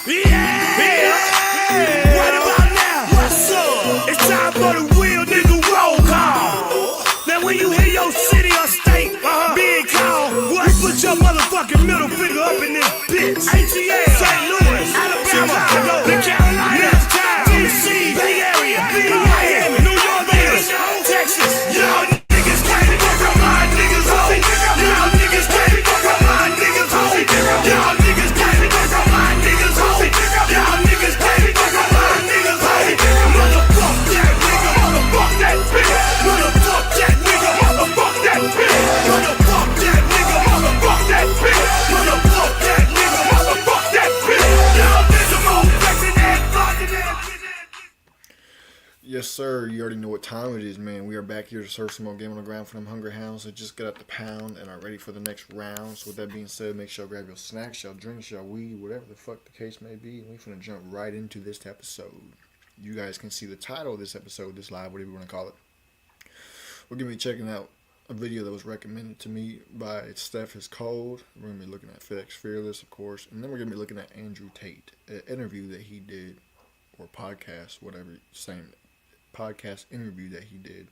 Yeah! What about now? What's up? It's time for the real nigga roll call. Now when you hear your city or state being called, you put your motherfucking middle finger up in this bitch. ATL, St. Louis, Alabama, Chicago, the Carolinas, Tennessee, Bay Area, Miami, New York, Vegas, Texas. Y'all niggas can't fuck up my niggas home. Y'all niggas can't fuck up my niggas home. Y'all niggas can't fuck up my niggas home. Y'all niggas can't fuck up my niggas home. Motherfuck that nigga, motherfuck that bitch. Motherfuck that nigga, motherfuck that bitch. Motherfuck that nigga, motherfuck that bitch. Motherfuck that nigga, motherfuck that bitch. Y'all niggas more flexing that fucking that. Yes, sir. You already know what time it is, man. We are back here to serve some more Game on the Ground for them hungry hounds that just got out the pound and are ready for the next round. So with that being said, make sure you grab your snacks, your drinks, your weed, whatever the fuck the case may be. And we're finna jump right into this episode. You guys can see the title of this episode, this live, whatever you want to call it. We're going to be checking out a video that was recommended to me by STEPHISCOLD+. We're going to be looking at FedEx Fearless, of course. And then we're going to be looking at Andrew Tate, an interview that he did, or podcast, whatever, same podcast interview that he did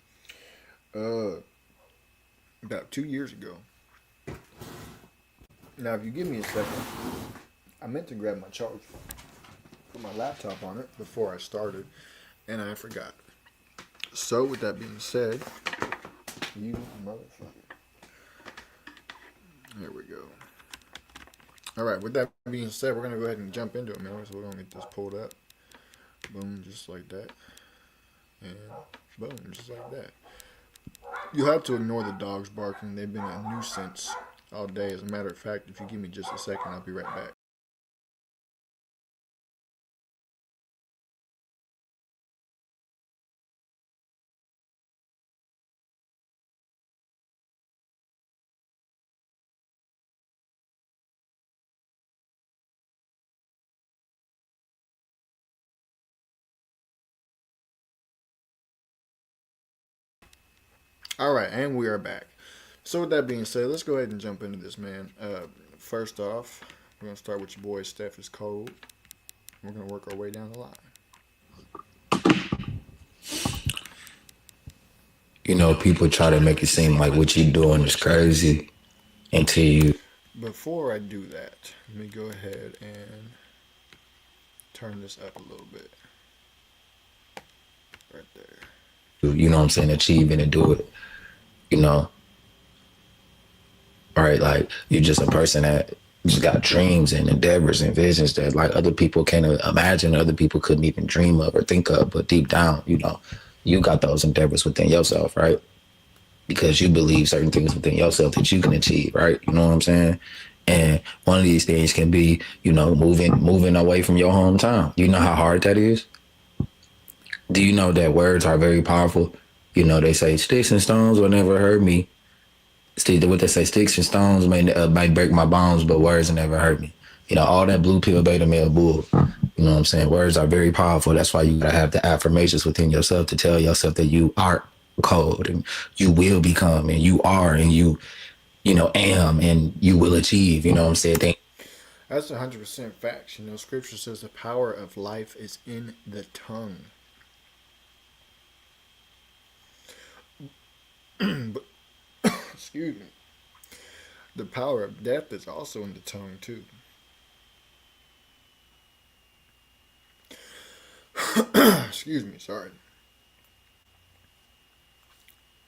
about 2 years ago. Now, if you give me a second, I meant to grab my charger, put my laptop on it before I started, and I forgot. So, with that being said, you motherfucker. There we go. Alright, with that being said, we're going to go ahead and jump into it, man. So, we're going to get this pulled up. Boom, just like that. And boom, just like that. You have to ignore the dogs barking. They've been a nuisance all day. As a matter of fact, if you give me just a second, I'll be right back. Alright, and we are back. So with that being said, let's go ahead and jump into this, man. First off, we're going to start with your boy STEPHISCOLD+. We're going to work our way down the line. You know, people try to make it seem like what you're doing is crazy until you... Before I do that, let me go ahead and turn this up a little bit. Right there. You know what I'm saying, achieving and do it, you know, right? Like, you're just a person that just got dreams and endeavors and visions that, like, other people can't imagine, other people couldn't even dream of or think of, but deep down, you know, you got those endeavors within yourself, right? Because you believe certain things within yourself that you can achieve, right? You know what I'm saying? And one of these things can be, you know, moving away from your hometown. You know how hard that is? Do you know that words are very powerful? You know, they say sticks and stones will never hurt me. What they say, sticks and stones might break my bones, but words will never hurt me. You know, all that blue pill beta male bull. You know what I'm saying? Words are very powerful. That's why you gotta have the affirmations within yourself to tell yourself that you are cold and you will become and you are and you know, am and you will achieve. You know what I'm saying? That's 100% facts. You know, scripture says the power of life is in the tongue. But, excuse me. The power of death is also in the tongue, too. Excuse me, sorry.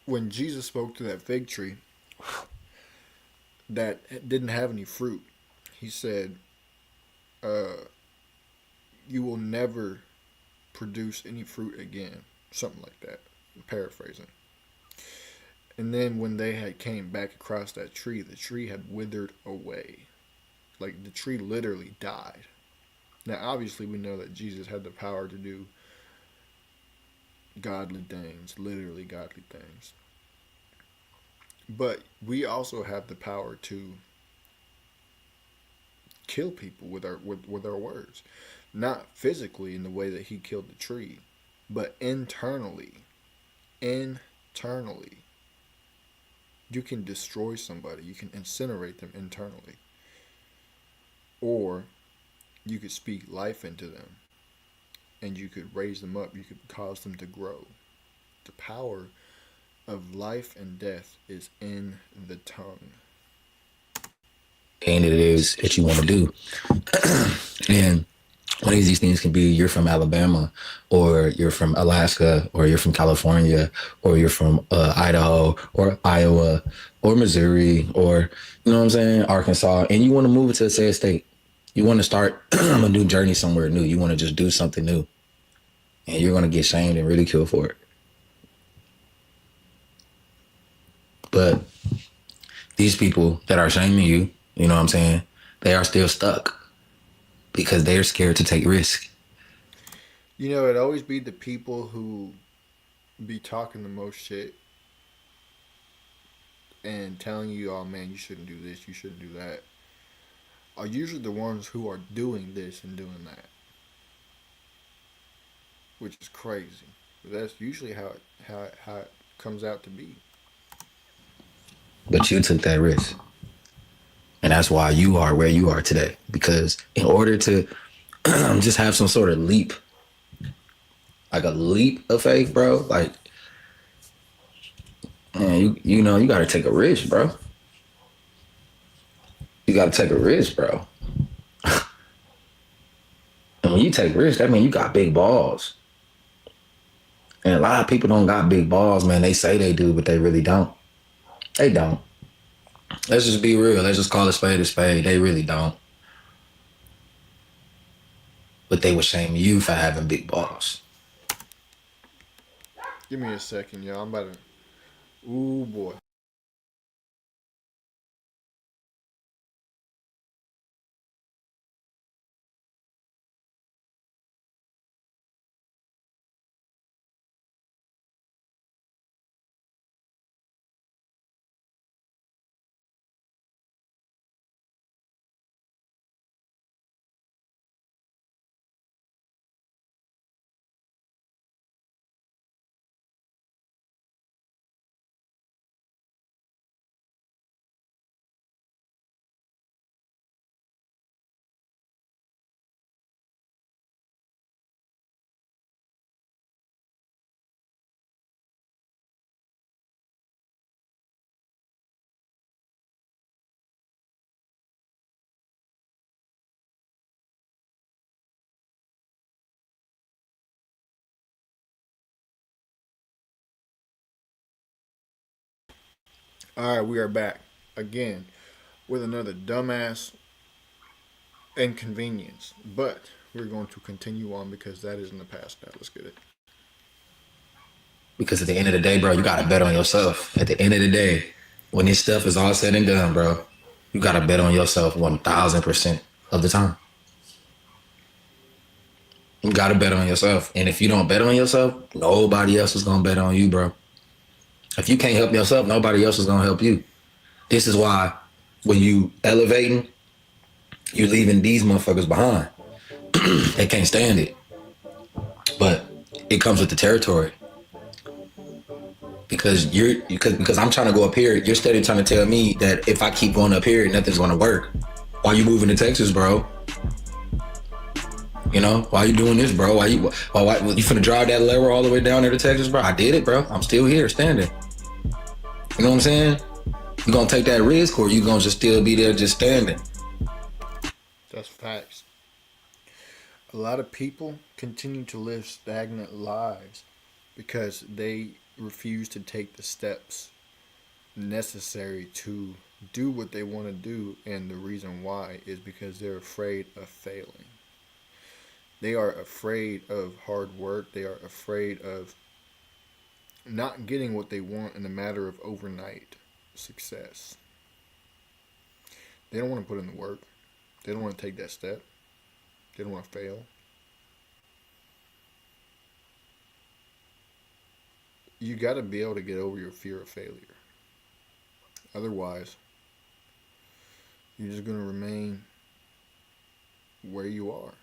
When Jesus spoke to that fig tree that didn't have any fruit, he said, you will never produce any fruit again. Something like that. I'm paraphrasing. And then when they had came back across that tree, the tree had withered away. Like, the tree literally died. Now, obviously, we know that Jesus had the power to do godly things, literally godly things. But we also have the power to kill people with our words. Not physically in the way that he killed the tree, but internally. Internally. You can destroy somebody. You can incinerate them internally. Or you could speak life into them, and you could raise them up. You could cause them to grow. The power of life and death is in the tongue. And it is that you want to do. And one of these things can be you're from Alabama, or you're from Alaska, or you're from California, or you're from Idaho, or Iowa, or Missouri, or, you know what I'm saying, Arkansas, and you want to move to, say, a state. You want to start a new journey somewhere new. You want to just do something new. And you're going to get shamed and ridiculed for it. But these people that are shaming you, you know what I'm saying, they are still stuck because they're scared to take risks. You know, it'd always be the people who be talking the most shit and telling you, oh man, you shouldn't do this, you shouldn't do that, are usually the ones who are doing this and doing that. Which is crazy. But that's usually how it comes out to be. But you took that risk. And that's why you are where you are today. Because in order to just have some sort of leap, like a leap of faith, bro, like, man, you know, you got to take a risk, bro. You got to take a risk, bro. And when you take risks, that means you got big balls. And a lot of people don't got big balls, man. They say they do, but they really don't. They don't. Let's just be real. Let's just call a spade a spade. They really don't. But they would shame you for having big balls. Give me a second, y'all. I'm about to. Ooh, boy. All right, we are back again with another dumbass inconvenience. But we're going to continue on because that is in the past now. Let's get it. Because at the end of the day, bro, you got to bet on yourself. At the end of the day, when this stuff is all said and done, bro, you got to bet on yourself 1,000% of the time. You got to bet on yourself. And if you don't bet on yourself, nobody else is going to bet on you, bro. If you can't help yourself, nobody else is going to help you. This is why when you elevating, you're leaving these motherfuckers behind. They can't stand it. But it comes with the territory. Because because I'm trying to go up here, you're steady trying to tell me that if I keep going up here, nothing's gonna work. Why you moving to Texas, bro? You know, why you doing this, bro? Why you finna drive that lever all the way down there to Texas, bro? I did it, bro. I'm still here, standing. You know what I'm saying? You gonna take that risk, or you gonna just still be there, just standing? That's facts. A lot of people continue to live stagnant lives because they refuse to take the steps necessary to do what they want to do, and the reason why is because they're afraid of failing. They are afraid of hard work. They are afraid of not getting what they want in a matter of overnight success. They don't want to put in the work. They don't want to take that step. They don't want to fail. You got to be able to get over your fear of failure. Otherwise, you're just going to remain where you are.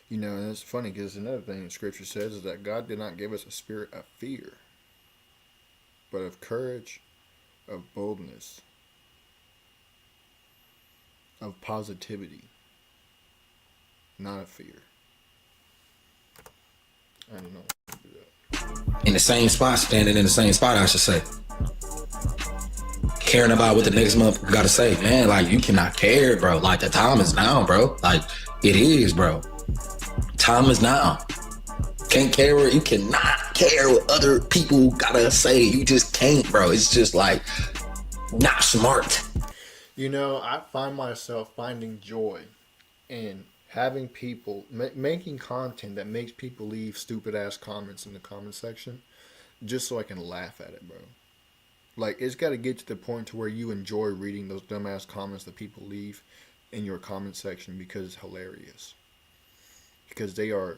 You know, and it's funny because another thing that Scripture says is that God did not give us a spirit of fear, but of courage, of boldness, of positivity. not a fear. I don't know. In the same spot, standing in the same spot, I should say. Caring about what the next month gotta say, man. Like, you cannot care, bro. Like, the time is now, bro. Like, it is, bro. Time is now. Can't care what you cannot care what other people gotta say. You just can't, bro. It's just like not smart. You know, I find myself finding joy in having people making content that makes people leave stupid ass comments in the comment section, just so I can laugh at it, bro. Like, it's got to get to the point to where you enjoy reading those dumbass comments that people leave in your comment section because it's hilarious. Because they are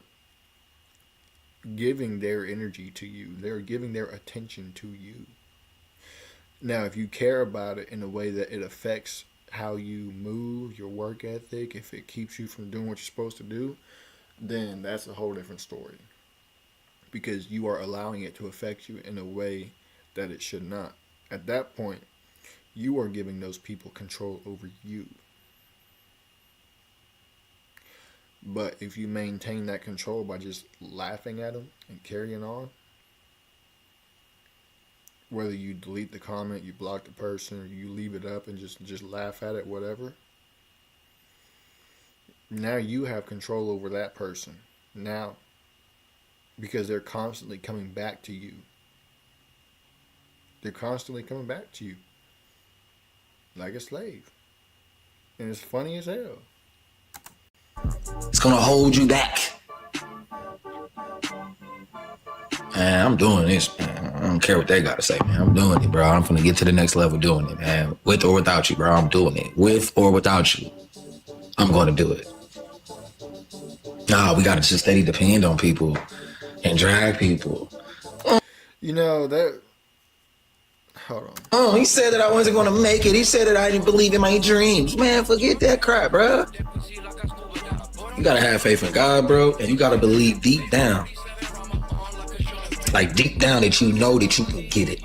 giving their energy to you. They're giving their attention to you. Now, if you care about it in a way that it affects how you move, your work ethic, if it keeps you from doing what you're supposed to do, then that's a whole different story. Because you are allowing it to affect you in a way that it should not. At that point, you are giving those people control over you. But if you maintain that control by just laughing at them and carrying on, whether you delete the comment, you block the person, or you leave it up and just laugh at it, whatever, now you have control over that person. Now, because they're constantly coming back to you. They're constantly coming back to you like a slave. And it's funny as hell. It's gonna hold you back. Man, I'm doing this, man. I don't care what they gotta say, man. I'm doing it, bro. I'm gonna get to the next level doing it, man. With or without you, bro. I'm doing it. With or without you, I'm gonna do it. Nah, we gotta just steady depend on people and drag people. You know, that... Hold on. Oh, he said that I wasn't gonna make it. He said that I didn't believe in my dreams. Man, forget that crap, bro. You gotta have faith in God, bro, and you gotta believe deep down. Like, deep down that you know that you can get it.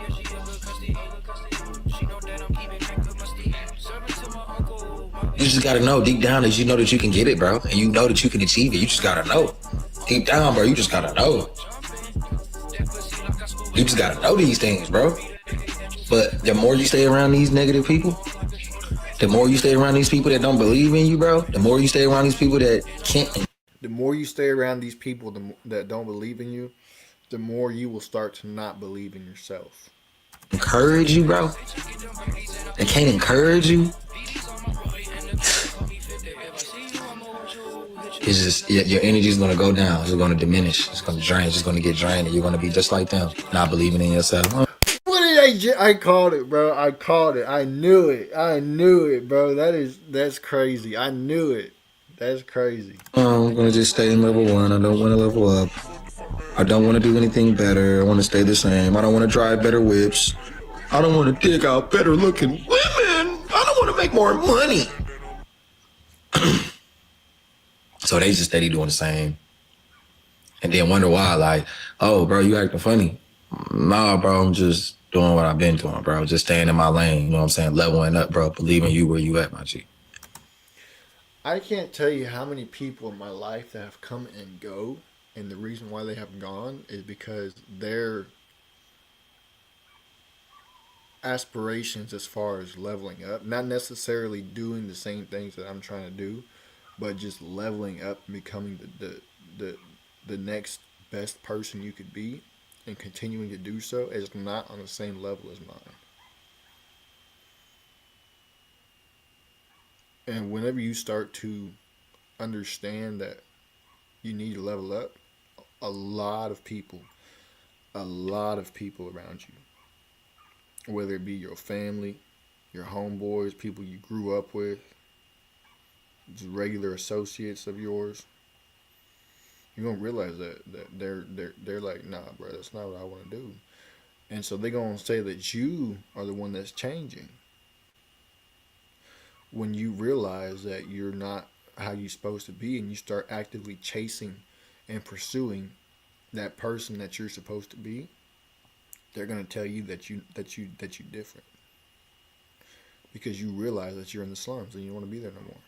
You just gotta know deep down that you know that you can get it, bro. And you know that you can achieve it. You just gotta know. Deep down, bro, you just gotta know. You just gotta know these things, bro. But the more you stay around these negative people, the more you stay around these people that don't believe in you, bro, the more you stay around these people that can't. The more you stay around these people that don't believe in you, the more you will start to not believe in yourself. Encourage you, bro. They can't encourage you. It's just, your energy is gonna go down. It's gonna diminish. It's gonna drain. It's gonna get drained, and you're gonna be just like them, not believing in yourself. I called it, bro. I called it. I knew it. I knew it, bro. That's crazy. I knew it. That's crazy. I'm gonna just stay in level 1. I don't want to level up. I don't want to do anything better. I want to stay the same. I don't want to drive better whips. I don't want to dig out better looking women. I don't want to make more money. So they just steady doing the same. And then wonder why, like, oh, bro, you acting funny. Nah, bro, I'm just doing what I've been doing, bro. Just staying in my lane, you know what I'm saying? Leveling up, bro. Believing you where you at, my G. I can't tell you how many people in my life that have come and go, and the reason why they have gone is because their aspirations as far as leveling up, not necessarily doing the same things that I'm trying to do, but just leveling up and becoming the next best person you could be and continuing to do so is not on the same level as mine. And whenever you start to understand that you need to level up, a lot of people around you, whether it be your family, your homeboys, people you grew up with, just regular associates of yours, you're gonna realize that they're like, nah, bro, that's not what I want to do. And so they're gonna say that you are the one that's changing, when you realize that you're not how you're supposed to be, and you start actively chasing and pursuing that person that you're supposed to be. They're gonna tell you that you're different, because you realize that you're in the slums and you don't want to be there no more.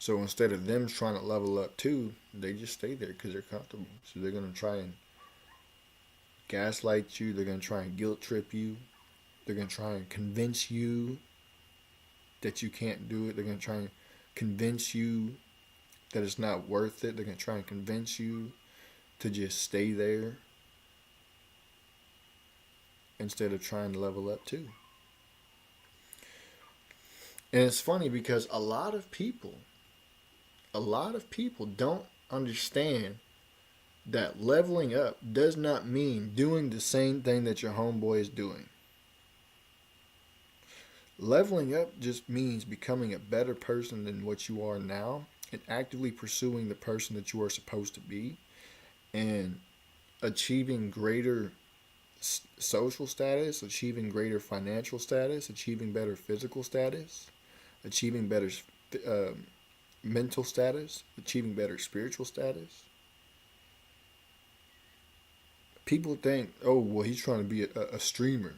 So instead of them trying to level up too, they just stay there because they're comfortable. So they're gonna try and gaslight you. They're gonna try and guilt trip you. They're gonna try and convince you that you can't do it. They're gonna try and convince you that it's not worth it. They're gonna try and convince you to just stay there instead of trying to level up too. And it's funny because a lot of people don't understand that leveling up does not mean doing the same thing that your homeboy is doing. Leveling up just means becoming a better person than what you are now and actively pursuing the person that you are supposed to be and achieving greater social status, achieving greater financial status, achieving better physical status, achieving better mental status, achieving better spiritual status. People think, oh, well, he's trying to be a streamer,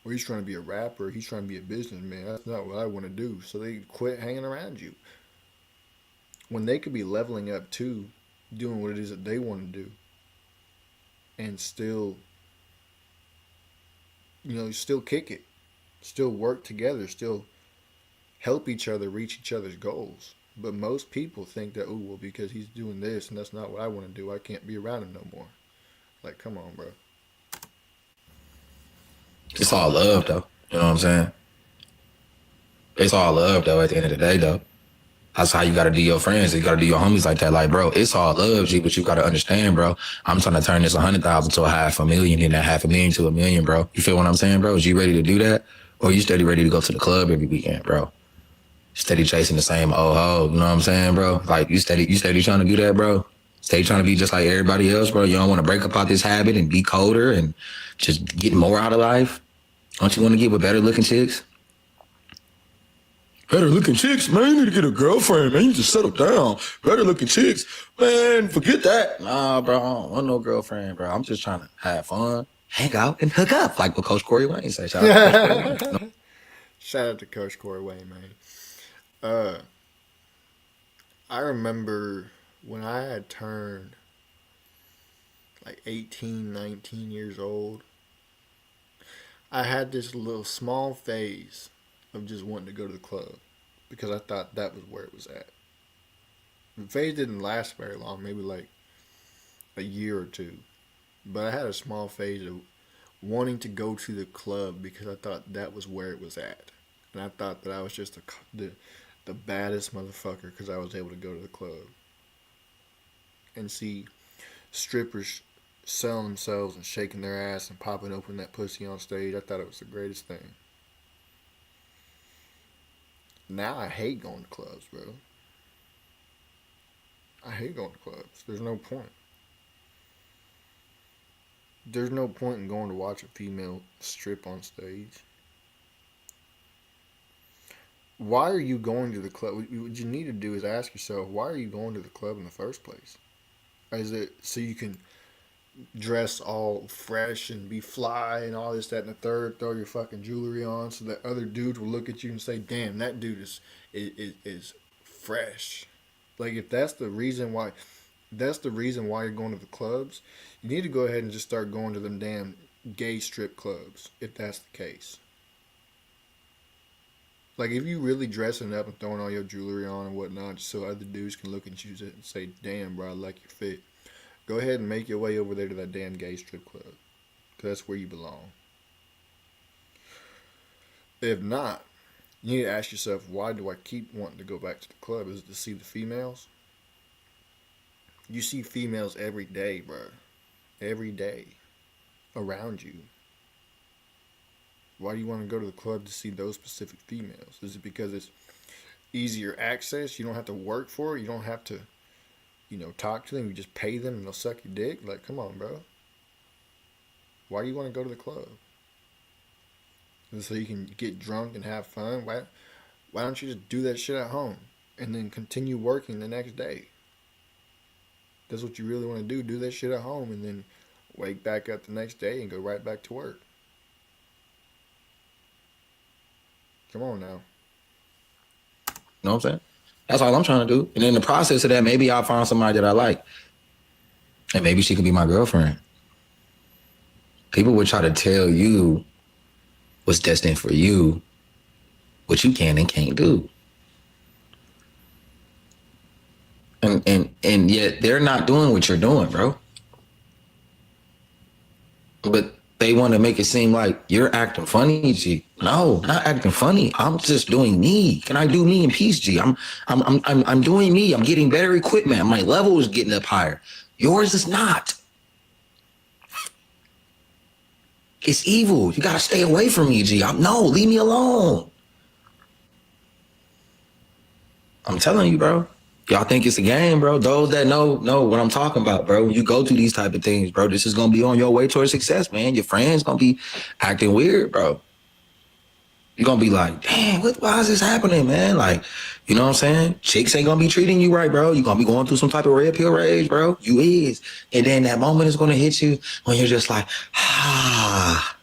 or he's trying to be a rapper, he's trying to be a businessman. That's not what I want to do. So they quit hanging around you. When they could be leveling up too, doing what it is that they want to do, and still, still kick it, still work together, still help each other reach each other's goals. But most people think that, oh, well, because he's doing this and that's not what I want to do, I can't be around him no more. Like, come on, bro. It's all love, though. You know what I'm saying? It's all love, though, at the end of the day, though. That's how you got to do your friends. You got to do your homies like that. Like, bro, it's all love, G, but you got to understand, bro. I'm trying to turn this 100,000 to a 500,000 and that 500,000 to 1,000,000, bro. You feel what I'm saying, bro? Is you ready to do that? Or you steady ready to go to the club every weekend, bro? Steady chasing the same old hoe, you know what I'm saying, bro? Like, you steady trying to do that, bro? Steady trying to be just like everybody else, bro? You don't want to break up out this habit and be colder and just get more out of life? Don't you want to get with better looking chicks? Better looking chicks, man. You need to get a girlfriend, man. You need to settle down. Better looking chicks, man. Forget that. Nah, bro. I don't want no girlfriend, bro. I'm just trying to have fun, hang out, and hook up, like what Coach Corey Wayne said. Shout out to Coach Corey Wayne. No. Shout out to Coach Corey Wayne, man. I remember when I had turned like 18, 19 years old, I had this little small phase of just wanting to go to the club because I thought that was where it was at. The phase didn't last very long, maybe like a year or two. But I had a small phase of wanting to go to the club because I thought that was where it was at. And I thought that I was just the baddest motherfucker because I was able to go to the club and see strippers selling themselves and shaking their ass and popping open that pussy on stage. I thought it was the greatest thing. Now I hate going to clubs, bro. I hate going to clubs. There's no point. There's no point in going to watch a female strip on stage. Why are you going to the club? What you need to do is ask yourself, why are you going to the club in the first place? Is it so you can dress all fresh and be fly and all this, that, and the third, throw your fucking jewelry on so that other dudes will look at you and say, damn, that dude is fresh. Like, if that's the reason why you're going to the clubs, you need to go ahead and just start going to them damn gay strip clubs, if that's the case. Like, if you really dressing up and throwing all your jewelry on and whatnot just so other dudes can look at you and say, damn, bro, I like your fit, go ahead and make your way over there to that damn gay strip club. Because that's where you belong. If not, you need to ask yourself, why do I keep wanting to go back to the club? Is it to see the females? You see females every day, bro. Every day. Around you. Why do you want to go to the club to see those specific females? Is it because it's easier access? You don't have to work for it? You don't have to talk to them, you just pay them and they'll suck your dick? Like, come on, bro. Why do you want to go to the club? So you can get drunk and have fun? Why don't you just do that shit at home and then continue working the next day? That's what you really want to do. Do that shit at home and then wake back up the next day and go right back to work. Come on now. You know what I'm saying? That's all I'm trying to do. And in the process of that, maybe I'll find somebody that I like. And maybe she could be my girlfriend. People would try to tell you what's destined for you, what you can and can't do. And yet they're not doing what you're doing, bro. But they want to make it seem like you're acting funny, G. No, not acting funny. I'm just doing me. Can I do me in peace, G? I'm doing me. I'm getting better equipment. My level is getting up higher. Yours is not. It's evil. You gotta stay away from me, G. No, leave me alone. I'm telling you, bro. Y'all think it's a game, bro. Those that know what I'm talking about, bro. You go through these type of things, bro. This is gonna be on your way towards success, man. Your friends gonna be acting weird, bro. You're gonna be like, damn, why is this happening, man? Like, you know what I'm saying? Chicks ain't gonna be treating you right, bro. You're gonna be going through some type of red pill rage, bro. You is. And then that moment is gonna hit you when you're just like, ah.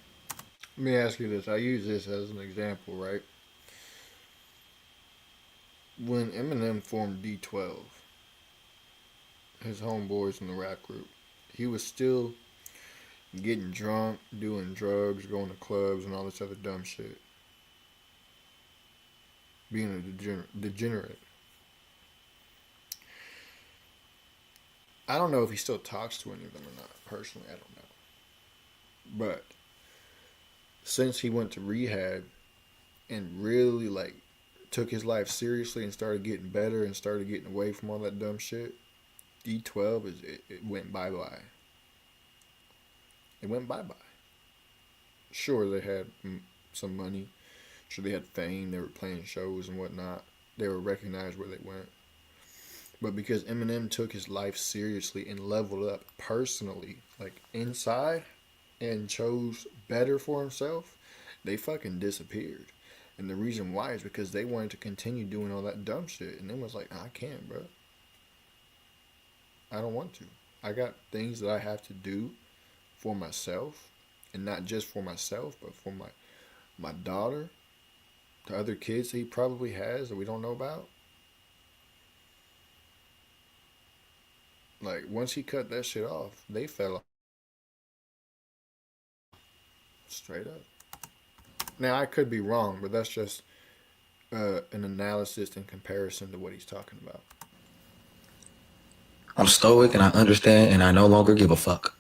Let me ask you this. I use this as an example, right? When Eminem formed D12, his homeboys in the rap group, he was still getting drunk, doing drugs, going to clubs, and all this other dumb shit. Being a degenerate. I don't know if he still talks to any of them or not. Personally, I don't know. But since he went to rehab and really like took his life seriously and started getting better and started getting away from all that dumb shit, D12 it went bye-bye. It went bye-bye. Sure, they had some money. Sure, they had fame. They were playing shows and whatnot. They were recognized where they went. But because Eminem took his life seriously and leveled up personally, like inside, and chose better for himself, they fucking disappeared. And the reason why is because they wanted to continue doing all that dumb shit. And then was like, I can't, bro. I don't want to. I got things that I have to do for myself. And not just for myself, but for my daughter, the other kids that he probably has that we don't know about. Like, once he cut that shit off, they fell off. Straight up. Now, I could be wrong, but that's just an analysis in comparison to what he's talking about. I'm stoic and I understand and I no longer give a fuck.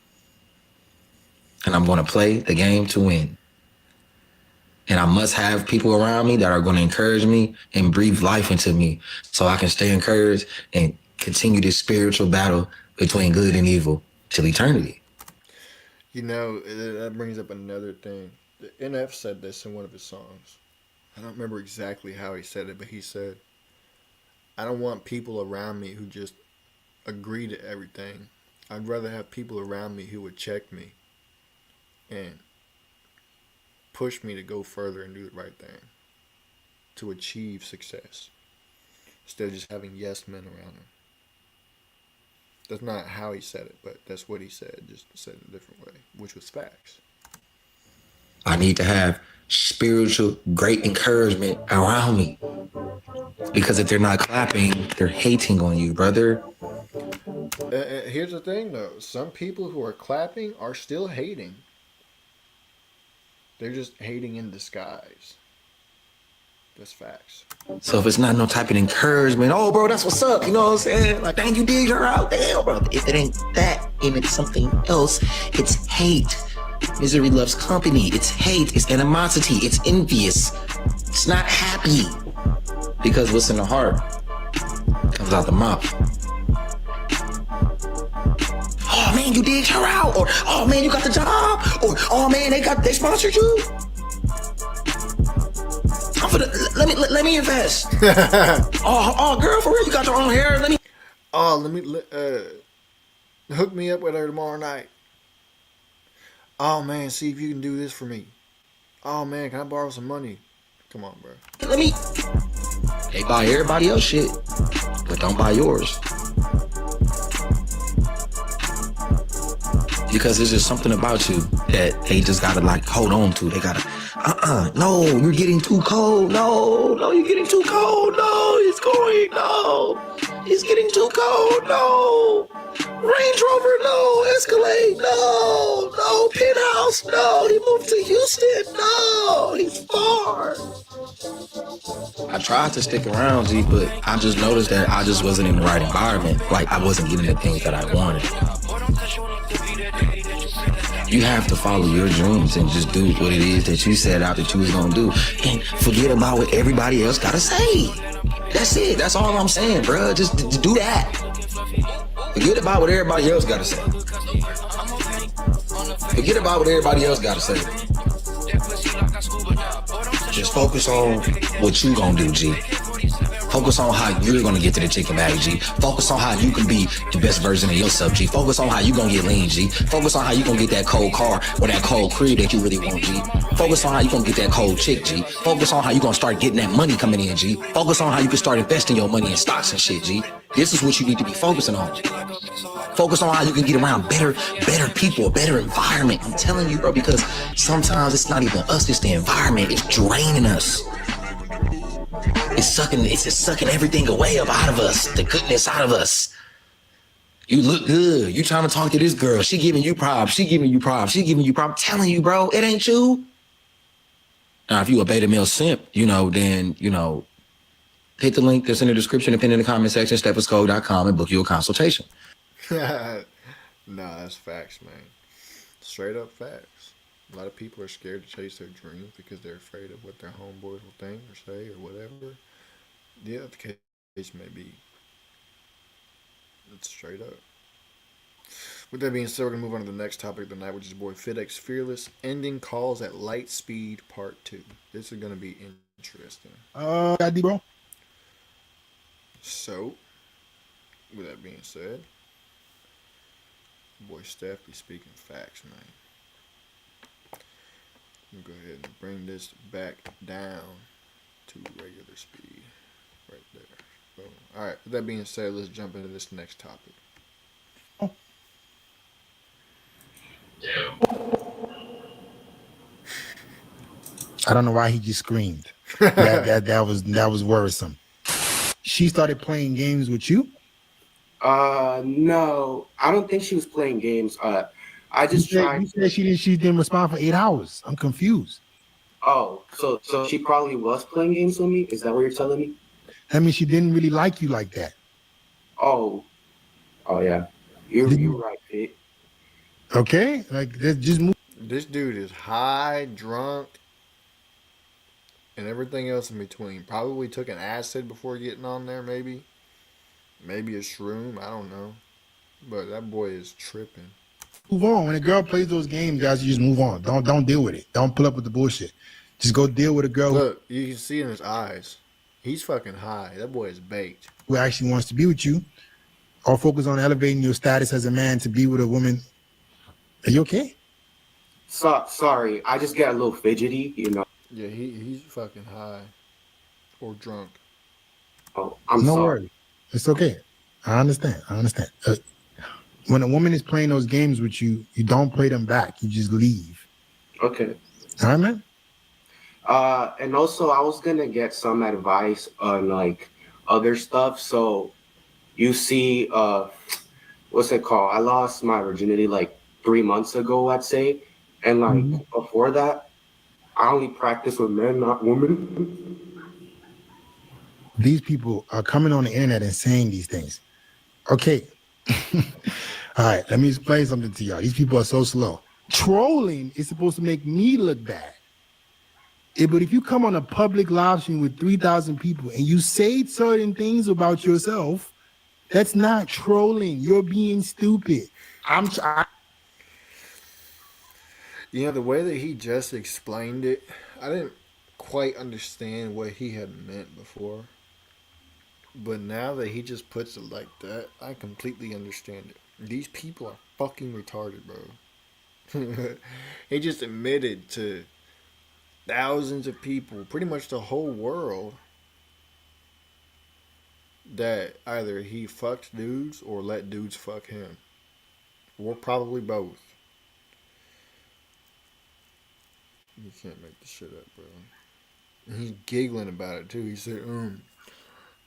And I'm going to play the game to win. And I must have people around me that are going to encourage me and breathe life into me so I can stay encouraged and continue this spiritual battle between good and evil till eternity. You know, that brings up another thing. The NF said this in one of his songs. I don't remember exactly how he said it, but he said, I don't want people around me who just agree to everything. I'd rather have people around me who would check me and push me to go further and do the right thing to achieve success instead of just having yes men around him. That's not how he said it, but that's what he said, just said in a different way, which was facts. I need to have spiritual, great encouragement around me. Because if they're not clapping, they're hating on you, brother. Here's the thing, though. Some people who are clapping are still hating. They're just hating in disguise. That's facts. So if it's not no type of encouragement, oh, bro, that's what's up. You know what I'm saying? Like, dang, you dig her out. Damn, bro. If it ain't that and it's something else, it's hate. Misery loves company. It's hate. It's animosity. It's envious. It's not happy. Because what's in the heart comes out the mouth. Oh, man, you digged her out. Or, oh, man, you got the job. Or, oh, man, they sponsored you. Let me invest. oh, girl, for real, you got your own hair. Let me hook me up with her tomorrow night. Oh, man, see if you can do this for me. Oh, man, can I borrow some money? Come on, bro. They buy everybody else shit, but don't buy yours. Because there's just something about you that they just gotta like hold on to. They gotta No, you're getting too cold. No, you're getting too cold. No, he's getting too cold. No, Range Rover, no, Escalade, no, Penthouse, no, he moved to Houston, no, he's far. I tried to stick around, G, but I just noticed that I just wasn't in the right environment. Like, I wasn't getting the things that I wanted. You have to follow your dreams and just do what it is that you set out that you was gonna do. And forget about what everybody else gotta say. That's it. That's all I'm saying, bro. Just do that. Forget about what everybody else gotta say. Forget about what everybody else gotta say. Just focus on what you gonna do, G. Focus on how you're gonna get to the chicken bag, G. Focus on how you can be the best version of yourself, G. Focus on how you gonna get lean, G. Focus on how you gonna get that cold car or that cold crib that you really want, G. Focus on how you gonna get that cold chick, G. Focus on how you gonna start getting that money coming in, G. Focus on how you can start investing your money in stocks and shit, G. This is what you need to be focusing on. Focus on how you can get around better people, a better environment. I'm telling you, bro, because sometimes it's not even us, it's the environment. It's draining us. It's just sucking everything away out of us, the goodness out of us. You look good. You trying to talk to this girl. She giving you props. She giving you props. I'm telling you, bro, it ain't you. Now, if you a beta male simp, then, hit the link that's in the description and pin in the comment section, STEPHISCOLD.com, and book you a consultation. Nah, that's facts, man. Straight up facts. A lot of people are scared to chase their dreams because they're afraid of what their homeboys will think or say or whatever. Yeah, the case may be. It's straight up. With that being said, we're going to move on to the next topic of the night, which is boy FitX Fearless. Ending calls at light speed part 2. This is going to be interesting. ID, bro. So, with that being said, boy Steph be speaking facts, man. I'm going to go ahead and bring this back down to regular speed. Right there. Boom. Alright, with that being said, let's jump into this next topic. I don't know why he just screamed. That was worrisome. She started playing games with you? No, I don't think she was playing games. I just tried. You said she didn't respond for 8 hours. I'm confused. Oh, so she probably was playing games with me? Is that what you're telling me? I mean, she didn't really like you like that. Oh yeah. You're right, Pete. Okay, like just move. This dude is high, drunk, and everything else in between. Probably took an acid before getting on there, maybe. Maybe a shroom, I don't know. But that boy is tripping. Move on. When a girl plays those games, guys, you just move on. Don't deal with it. Don't pull up with the bullshit. Just go deal with a girl. Look, you can see in his eyes. He's fucking high. That boy is baked. Who actually wants to be with you, or focus on elevating your status as a man to be with a woman. Are you okay? Sorry, I just get a little fidgety, Yeah, he's fucking high. Or drunk. Oh, I'm no sorry. worry. It's okay. I understand. When a woman is playing those games with you, you don't play them back. You just leave. Okay. All right, man? And also I was gonna get some advice on like other stuff. So you see, what's it called? I lost my virginity like 3 months ago, I'd say. And like before that, I only practice with men, not women. These people are coming on the internet and saying these things. Okay. All right, let me explain something to y'all. These people are so slow. Trolling is supposed to make me look bad. But if you come on a public live stream with 3,000 people and you say certain things about yourself, that's not trolling. You're being stupid. You know, the way that he just explained it, I didn't quite understand what he had meant before. But now that he just puts it like that, I completely understand it. These people are fucking retarded, bro. He just admitted to thousands of people, pretty much the whole world, that either he fucked dudes or let dudes fuck him. Or probably both. You can't make this shit up, bro. And he's giggling about it too. He said,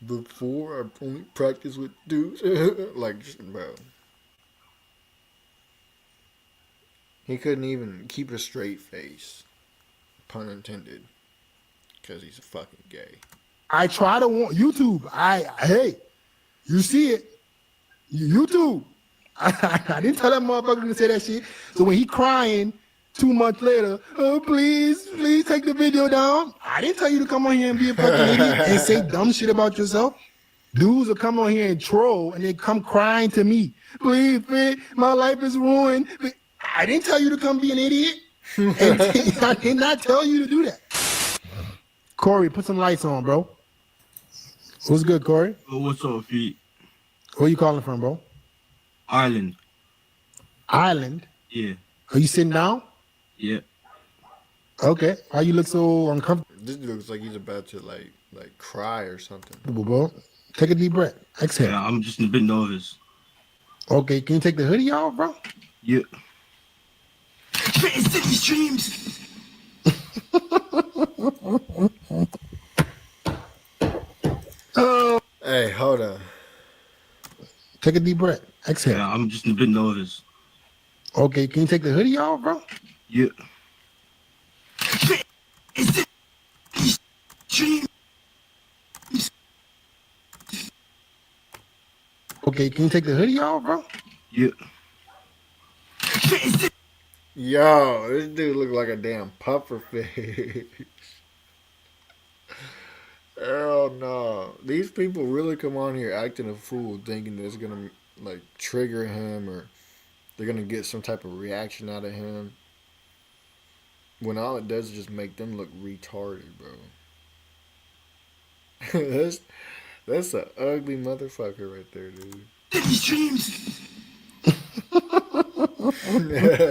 before I only practice with dudes. Like, bro. He couldn't even keep a straight face. Pun intended. Because he's a fucking gay. I try to warn YouTube. Hey, you see it. YouTube. I didn't tell that motherfucker to say that shit. So when he crying 2 months later, oh, please take the video down. I didn't tell you to come on here and be a fucking idiot and say dumb shit about yourself. Dudes will come on here and troll and they come crying to me. Please, man, my life is ruined. I didn't tell you to come be an idiot. And I did not tell you to do that. Corey, put some lights on, bro. What's good, Corey? Oh, what's up, feet? Where you calling from, bro? Ireland. Island? Yeah. Are you sitting down? Yeah. Okay. Why you look so uncomfortable, This dude looks like he's about to like cry or something. bro? Take a deep breath. Exhale. Yeah, I'm just a bit nervous. Okay, can you take the hoodie off, bro? Yeah. Hey, hold on. Take a deep breath. Exhale. Yeah, I'm just a bit nervous. Okay, can you take the hoodie off, bro? Yeah. Okay, can you take the hoodie off, bro? Yeah. Yo, this dude look like a damn puffer fish. Hell no. These people really come on here acting a fool, thinking that it's gonna like trigger him or they're gonna get some type of reaction out of him. When all it does is just make them look retarded, bro. that's an ugly motherfucker right there, dude.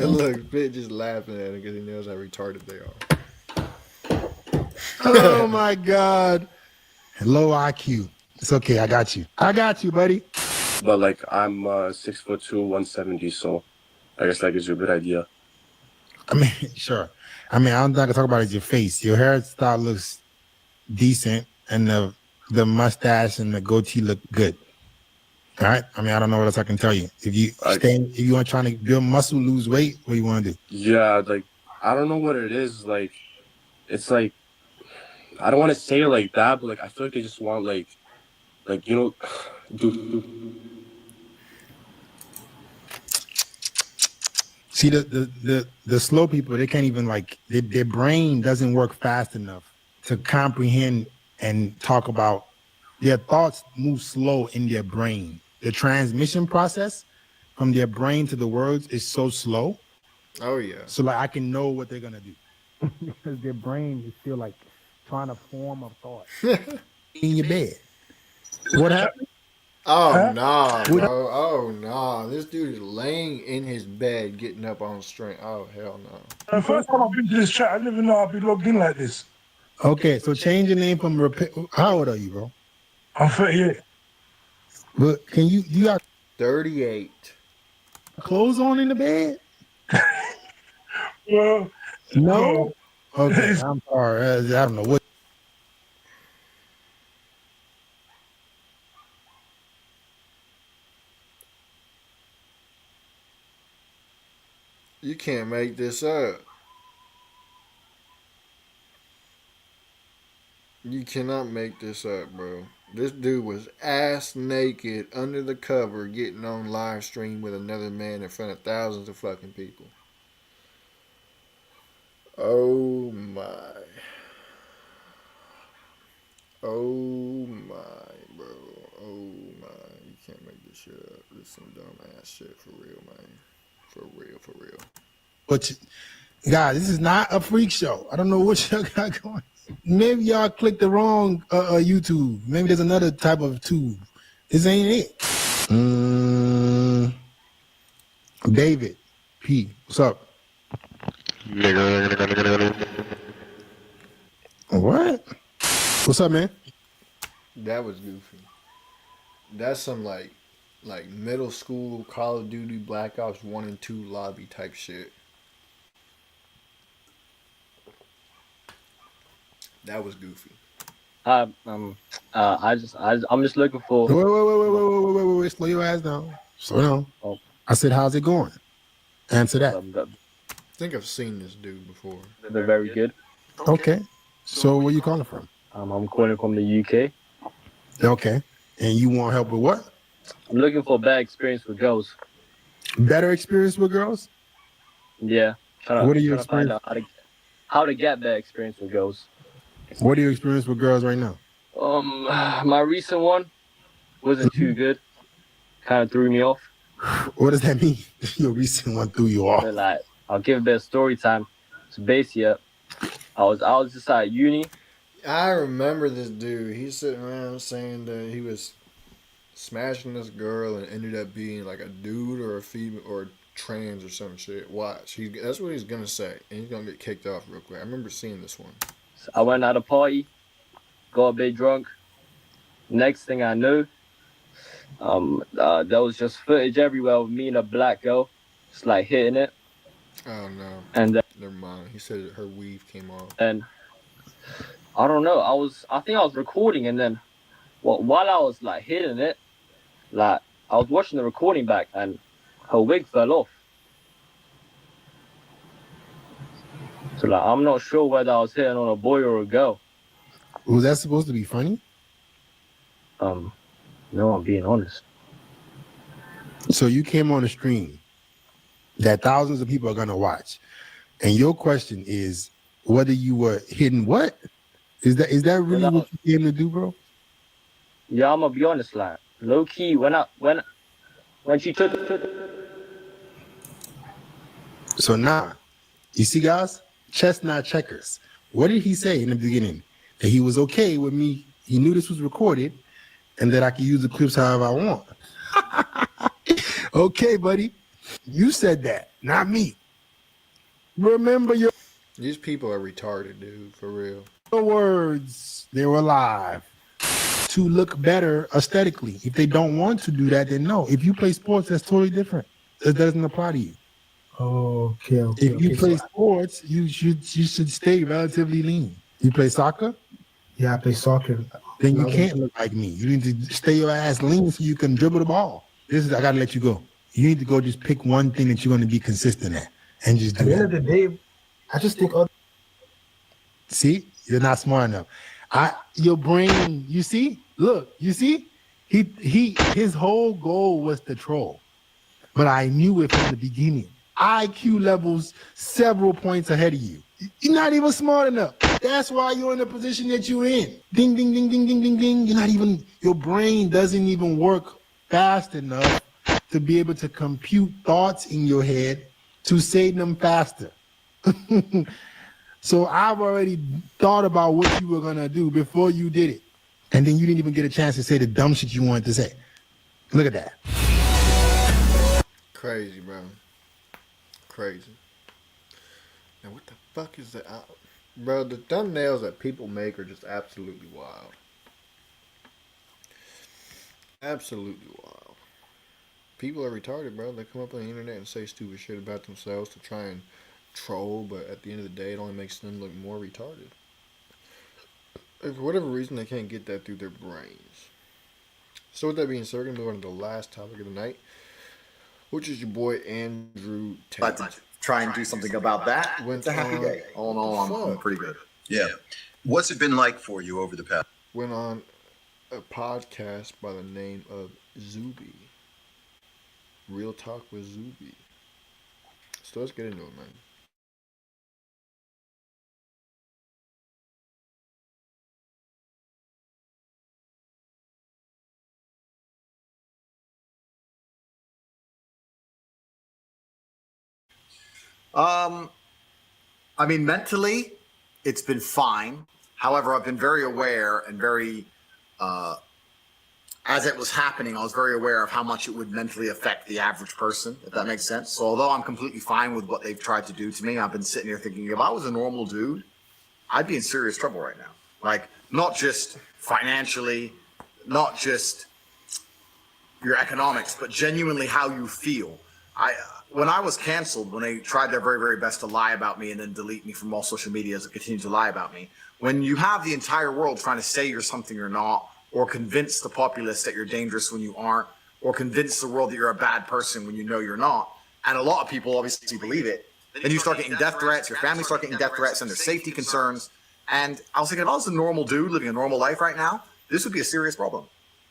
Look, Pitt just laughing at him because he knows how retarded they are. Oh my God. Low IQ. It's okay. I got you. I got you, buddy. But like I'm 6'2", 170, so I guess that gives you a good idea. I mean, sure. I mean, I'm not gonna talk about it, your face. Your hairstyle looks decent, and the mustache and the goatee look good. All right. I mean, I don't know what else I can tell you. If you want trying to build muscle, lose weight, what do you want to do? Yeah, like I don't know what it is. Like it's like I don't want to say it like that, but like I feel like they just want like you know, dude. See, the slow people, they can't even like their brain doesn't work fast enough to comprehend and talk about. Their thoughts move slow in their brain. The transmission process from their brain to the words is so slow. Oh yeah. So like I can know what they're gonna do because their brain is still like trying to form a thought in your bed. What happened? Oh nah, bro. Oh nah. This dude is laying in his bed, getting up on string. Oh hell no. The first time I've been to this chat, I didn't even know I'd be logged in like this. Okay, so change your name from how old are you, bro? I'm 38. But can you got 38. clothes on in the bed? Well, No. Okay, I'm sorry. I don't know what. You can't make this up. You cannot make this up, bro. This dude was ass naked under the cover getting on live stream with another man in front of thousands of fucking people. Oh my. Oh my, bro. Oh my. You can't make this shit up. This is some dumb ass shit for real, man. For real, for real. But guys, this is not a freak show. I don't know what y'all got going. Maybe y'all clicked the wrong YouTube. Maybe there's another type of tube. This ain't it. David P, what's up? What? What's up, man? That was goofy. That's some like middle school Call of Duty Black Ops 1 and 2 lobby type shit. That was goofy. I'm just looking for. Wait. Slow your ass down. Slow down. Oh, I said, how's it going? Answer that. I think I've seen this dude before. They're very good. Okay. So where you calling from? I'm calling from the UK. Okay. And you want help with what? I'm looking for a bad experience with girls. Better experience with girls? Yeah, What are your trying to find experience? out how to get bad experience with girls. What are your experience with girls right now? My recent one wasn't too good. Kind of threw me off. What does that mean? Your recent one threw you off. But like, I'll give a bit of story time. So basically, I was just at uni. I remember this dude. He's sitting around saying that he was smashing this girl and ended up being like a dude or a female or trans or some shit. Watch. That's what he's gonna say. And he's gonna get kicked off real quick. I remember seeing this one. So I went at a party, got a bit drunk. Next thing I knew, there was just footage everywhere of me and a black girl, just like hitting it. Oh no. And Never mind. He said her weave came off. and I don't know. I think I was recording, and then while I was like hitting it, like I was watching the recording back, and her wig fell off. So like I'm not sure whether I was hitting on a boy or a girl. Was that supposed to be funny? No, I'm being honest. So you came on a stream that thousands of people are gonna watch, and your question is whether you were hitting what? Is that really what you came to do, bro? Yeah, I'm gonna be honest. Like low key, when she took. So now, you see, guys, chestnut checkers. What did he say in the beginning? That he was okay with me. He knew this was recorded, and that I could use the clips however I want. Okay, buddy. You said that, not me. Remember your These people are retarded, dude. For real. words. They were live to look better aesthetically. If they don't want to do that, then no. If you play sports, that's totally different. It doesn't apply to you. Okay. If you play sports, you should stay relatively lean. You play soccer? Yeah, I play soccer. Then you can't look like me. You need to stay your ass lean so you can dribble the ball. I gotta let you go. You need to go just pick one thing that you're gonna be consistent at and just do At the end that. of the day, I just think See, you're not smart enough. Your brain, you see? Look, you see? His whole goal was to troll. But I knew it from the beginning. IQ levels several points ahead of you. You're not even smart enough. That's why you're in the position that you're in. Ding, ding, ding, ding, ding, ding, ding. Your brain doesn't even work fast enough to be able to compute thoughts in your head to say them faster. So I've already thought about what you were gonna do before you did it. And then you didn't even get a chance to say the dumb shit you wanted to say. Look at that. Crazy, bro. Crazy. Now, what the fuck is that? Bro, the thumbnails that people make are just absolutely wild. Absolutely wild. People are retarded, bro. They come up on the internet and say stupid shit about themselves to try and troll, but at the end of the day, it only makes them look more retarded. And for whatever reason, they can't get that through their brains. So with that being said, we're going to move on to the last topic of the night, which is your boy Andrew Tate. But try and do something about that. It's a happy day. All in all, I'm pretty good. Yeah. What's it been like for you over the past? Went on a podcast by the name of Zuby. Real Talk with Zuby. So let's get into it, man. I mean, mentally, it's been fine. However, I've been very aware and very, as it was happening, I was very aware of how much it would mentally affect the average person, if that makes sense. So although I'm completely fine with what they've tried to do to me, I've been sitting here thinking, if I was a normal dude, I'd be in serious trouble right now. Like, not just financially, not just your economics, but genuinely how you feel. When I was canceled, when they tried their very, very best to lie about me and then delete me from all social media and continue to lie about me, When you have the entire world trying to say you're something you're not, or convince the populace that you're dangerous when you aren't, or convince the world that you're a bad person when you know you're not, and a lot of people obviously believe it, then you start getting death threats, your family start getting death threats, and there's safety concerns. And I was thinking, if I was a normal dude living a normal life right now, this would be a serious problem.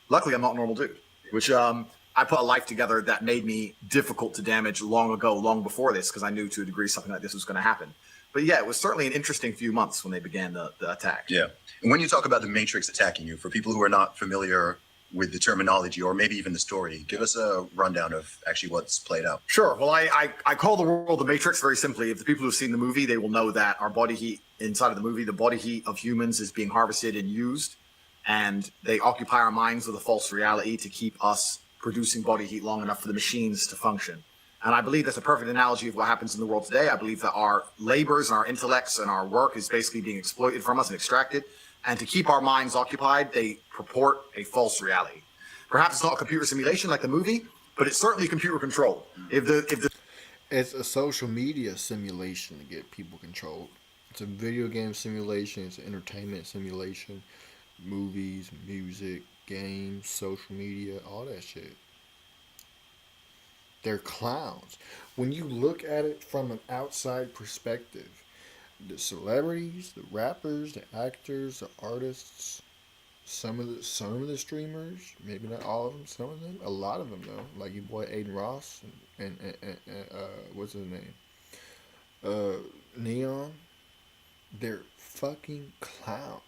Luckily, I'm not a normal dude, which I put a life together that made me difficult to damage long ago, long before this, because I knew to a degree something like this was going to happen. But yeah, it was certainly an interesting few months when they began the attack. Yeah. And when you talk about the Matrix attacking you, for people who are not familiar with the terminology or maybe even the story, give us a rundown of actually what's played out. Sure. Well, I call the world the Matrix very simply. If the people who've seen the movie, they will know that our body heat inside of the movie, the body heat of humans is being harvested and used, and they occupy our minds with a false reality to keep us producing body heat long enough for the machines to function. And I believe that's a perfect analogy of what happens in the world today. I believe that our labors and our intellects and our work is basically being exploited from us and extracted. And to keep our minds occupied, they purport a false reality. Perhaps it's not a computer simulation like the movie, but it's certainly computer controlled. It's a social media simulation to get people controlled. It's a video game simulation. It's an entertainment simulation. Movies, music, games, social media, all that shit. They're clowns. When you look at it from an outside perspective, the celebrities, the rappers, the actors, the artists, some of the streamers, maybe not all of them, some of them, a lot of them though, like your boy Aiden Ross and what's his name, Neon, they're fucking clowns.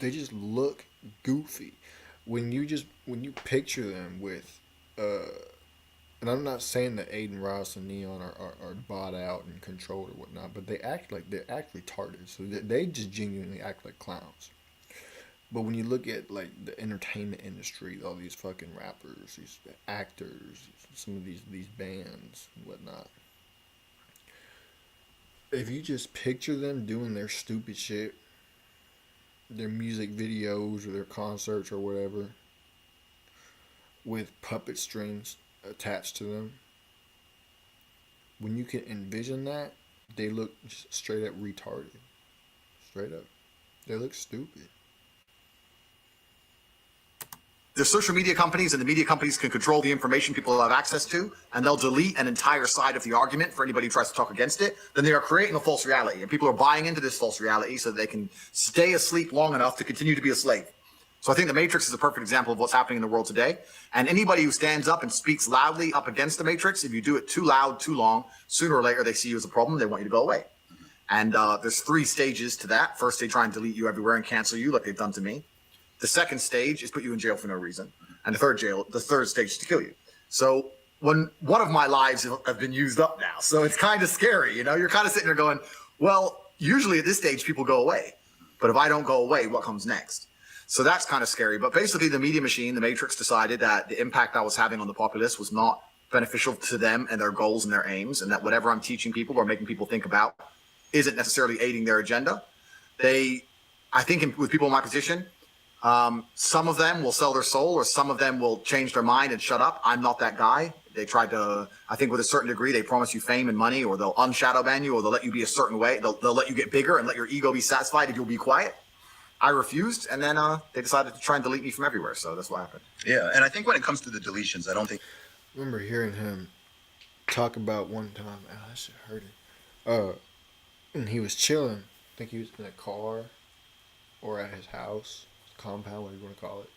They just look goofy. When you picture them with and I'm not saying that Aiden Ross and Neon are bought out and controlled or whatnot, but they act retarded. So they just genuinely act like clowns. But when you look at like the entertainment industry, all these fucking rappers, these actors, some of these bands and whatnot, if you just picture them doing their stupid shit, their music videos or their concerts or whatever, with puppet strings attached to them, when you can envision that, they look just straight up retarded. Straight up. They look stupid. The social media companies and the media companies can control the information people have access to, and they'll delete an entire side of the argument for anybody who tries to talk against it. Then they are creating a false reality, and people are buying into this false reality so that they can stay asleep long enough to continue to be a slave. So I think the Matrix is a perfect example of what's happening in the world today. And anybody who stands up and speaks loudly up against the Matrix, if you do it too loud, too long, sooner or later they see you as a problem. They want you to go away. And there's 3 stages to that. First, they try and delete you everywhere and cancel you like they've done to me. The second stage is put you in jail for no reason. And the third stage is to kill you. So one of my lives have been used up now. So it's kind of scary. You know, you're kind of sitting there going, well, usually at this stage, people go away. But if I don't go away, what comes next? So that's kind of scary. But basically, the media machine, the Matrix, decided that the impact I was having on the populace was not beneficial to them and their goals and their aims, and that whatever I'm teaching people or making people think about isn't necessarily aiding their agenda. I think with people in my position, some of them will sell their soul, or some of them will change their mind and shut up. I'm not that guy. They tried to, I think with a certain degree, they promise you fame and money, or they'll unshadow ban you, or they'll let you be a certain way. They'll let you get bigger and let your ego be satisfied if you'll be quiet. I refused, and then they decided to try and delete me from everywhere. So that's what happened. Yeah, and I think when it comes to the deletions, I don't think. I remember hearing him talk about one time. Oh, that shit hurted. And he was chilling. I think he was in a car or at his house, compound, whatever you want to call it.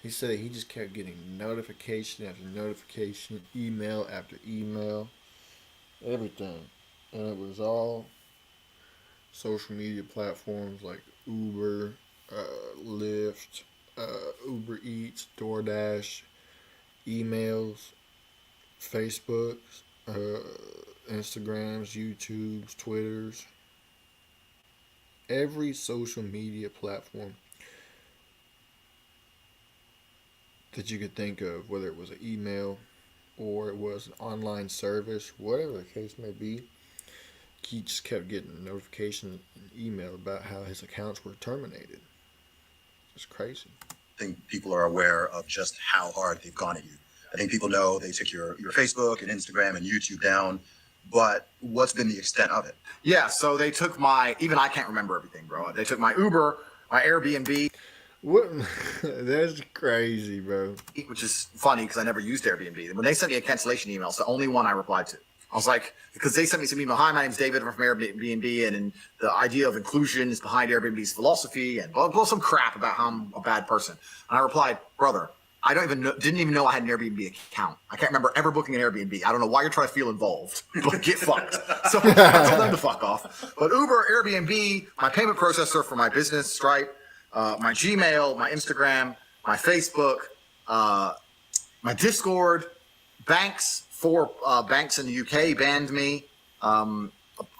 He said he just kept getting notification after notification, email after email, everything, and it was all social media platforms like Uber, Lyft, Uber Eats, DoorDash, emails, Facebook, Instagrams, YouTubes, Twitters, every social media platform that you could think of, whether it was an email or it was an online service, whatever the case may be. He just kept getting notifications and email about how his accounts were terminated. It's crazy. I think people are aware of just how hard they've gone at you. I think people know they took your Facebook and Instagram and YouTube down. but what's been the extent of it? Yeah, so they took even I can't remember everything, bro. They took my Uber, my Airbnb. What? That's crazy, bro. Which is funny because I never used Airbnb. When they sent me a cancellation email, it's the only one I replied to. I was like, because they sent me some email, hi, my name's David, I'm from Airbnb, and the idea of inclusion is behind Airbnb's philosophy, and blah, some crap about how I'm a bad person. And I replied, brother, I didn't even know I had an Airbnb account. I can't remember ever booking an Airbnb. I don't know why you're trying to feel involved, but get fucked. So I told them to fuck off. But Uber, Airbnb, my payment processor for my business, Stripe, my Gmail, my Instagram, my Facebook, my Discord, banks, 4 banks in the UK banned me.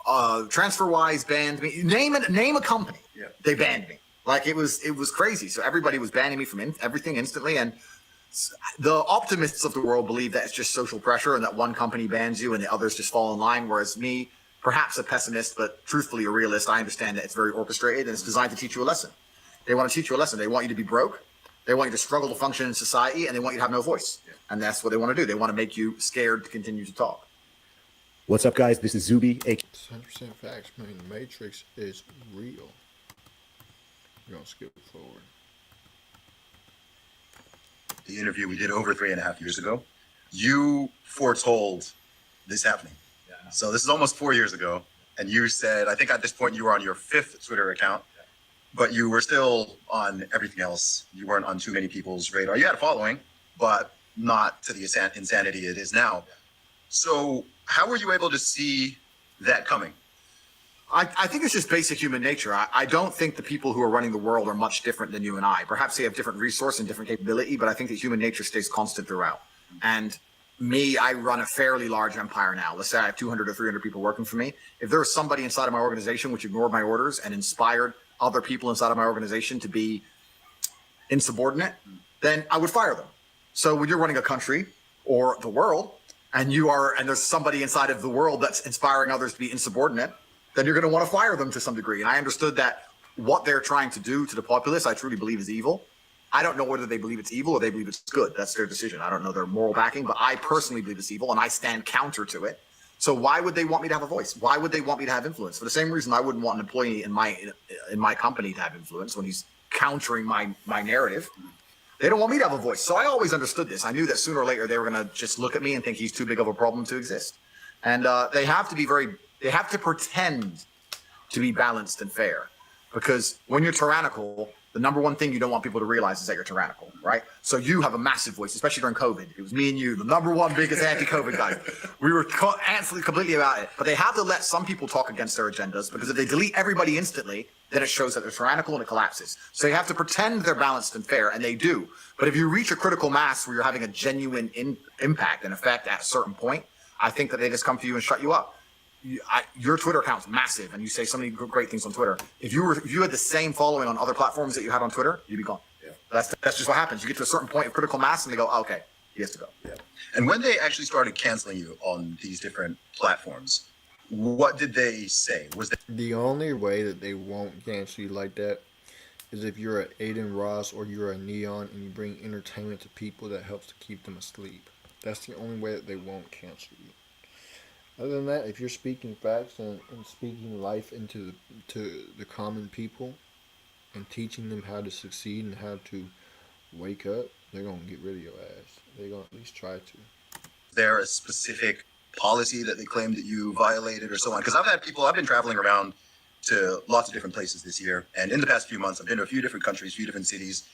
TransferWise banned me. Name a company, they banned me. Like it was crazy. So everybody was banning me from everything instantly. And the optimists of the world believe that it's just social pressure and that one company bans you and the others just fall in line. Whereas me, perhaps a pessimist, but truthfully a realist, I understand that it's very orchestrated and it's designed to teach you a lesson. They want to teach you a lesson. They want you to be broke. They want you to struggle to function in society, and they want you to have no voice. And that's what they want to do. They want to make you scared to continue to talk. What's up, guys? This is Zuby. 100% facts, man. The Matrix is real. We're going to skip forward. The interview we did over 3.5 years ago, you foretold this happening. Yeah. So this is almost 4 years ago. And you said, I think at this point you were on your 5th Twitter account, but you were still on everything else. You weren't on too many people's radar. You had a following, but not to the insanity it is now. So how were you able to see that coming? I think it's just basic human nature. I don't think the people who are running the world are much different than you and I. Perhaps they have different resource and different capability, but I think that human nature stays constant throughout. And me, I run a fairly large empire now. Let's say I have 200 or 300 people working for me. If there was somebody inside of my organization which ignored my orders and inspired other people inside of my organization to be insubordinate, then I would fire them. So when you're running a country or the world and there's somebody inside of the world that's inspiring others to be insubordinate, then you're going to want to fire them to some degree. And I understood that what they're trying to do to the populace, I truly believe is evil. I don't know whether they believe it's evil or they believe it's good. That's their decision. I don't know their moral backing, but I personally believe it's evil and I stand counter to it. So why would they want me to have a voice? Why would they want me to have influence? For the same reason I wouldn't want an employee in my company to have influence when he's countering my narrative. They don't want me to have a voice. So I always understood this. I knew that sooner or later they were going to just look at me and think he's too big of a problem to exist. And they have to pretend to be balanced and fair, because when you're tyrannical, the number one thing you don't want people to realize is that you're tyrannical, right? So you have a massive voice, especially during COVID. It was me and you, the number one biggest anti-COVID guys. We were absolutely completely about it. But they have to let some people talk against their agendas, because if they delete everybody instantly, then it shows that they're tyrannical and it collapses. So you have to pretend they're balanced and fair, and they do. But if you reach a critical mass where you're having a genuine impact and effect at a certain point, I think that they just come to you and shut you up. Your Twitter account's massive, and you say so many great things on Twitter. If you had the same following on other platforms that you had on Twitter, you'd be gone. Yeah. That's just what happens. You get to a certain point of critical mass, and they go, oh, okay, he has to go. Yeah. And when they actually started canceling you on these different platforms, what did they say? The only way that they won't cancel you like that is if you're an Aiden Ross or you're a Neon and you bring entertainment to people that helps to keep them asleep. That's the only way that they won't cancel you. Other than that, if you're speaking facts and speaking life into the common people and teaching them how to succeed and how to wake up, they're going to get rid of your ass. They're going to at least try to. Is there a specific policy that they claim that you violated or so on? Because I've been traveling around to lots of different places this year. And in the past few months, I've been to a few different countries, a few different cities.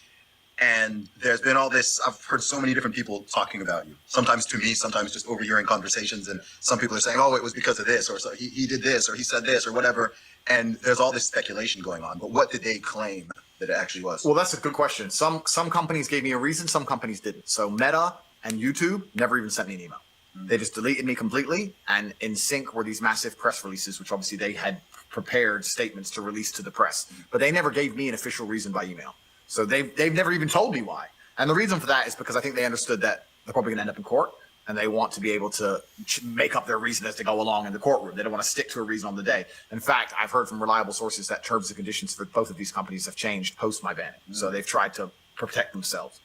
And there's been all this, I've heard so many different people talking about you. Sometimes to me, sometimes just overhearing conversations. And some people are saying, oh, it was because of this, or so he did this, or he said this, or whatever. And there's all this speculation going on. But what did they claim that it actually was? Well, that's a good question. Some companies gave me a reason, some companies didn't. So Meta and YouTube never even sent me an email. They just deleted me completely. And in sync were these massive press releases, which obviously they had prepared statements to release to the press. But they never gave me an official reason by email. So they've never even told me why. And the reason for that is because I think they understood that they're probably going to end up in court, and they want to be able to make up their reason as they go along in the courtroom. They don't want to stick to a reason on the day. In fact, I've heard from reliable sources that terms and conditions for both of these companies have changed post my banning. So they've tried to protect themselves.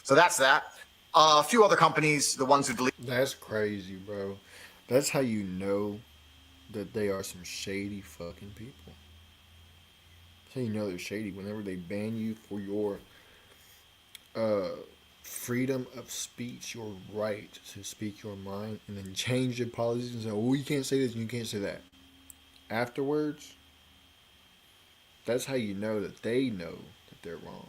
So that's that. A few other companies, the ones who delete. That's crazy, bro. That's how you know that they are some shady fucking people. That's how you know they're shady. Whenever they ban you for your uh, freedom of speech, your right to speak your mind, and then change your policies and say, "Oh, you can't say this and you can't say that." Afterwards, that's how you know that they know that they're wrong.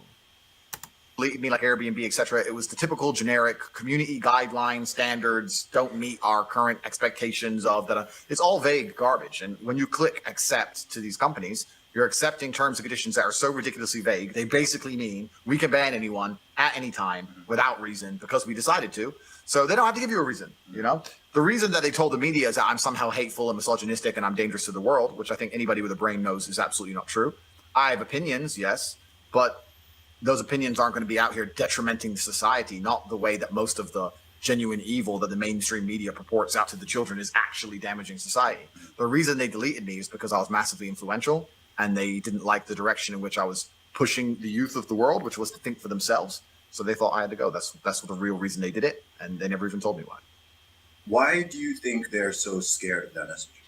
Me like Airbnb, etc. It was the typical generic community guidelines, standards don't meet our current expectations of that. It's all vague garbage. And when you click accept to these companies, you're accepting terms and conditions that are so ridiculously vague. They basically mean we can ban anyone at any time without reason because we decided to. So they don't have to give you a reason, you know? The reason that they told the media is that I'm somehow hateful and misogynistic and I'm dangerous to the world, which I think anybody with a brain knows is absolutely not true. I have opinions, yes, but those opinions aren't going to be out here detrimenting society, not the way that most of the genuine evil that the mainstream media purports out to the children is actually damaging society. The reason they deleted me is because I was massively influential and they didn't like the direction in which I was pushing the youth of the world, which was to think for themselves. So they thought I had to go. That's the real reason they did it. And they never even told me why. Why do you think they're so scared of that message?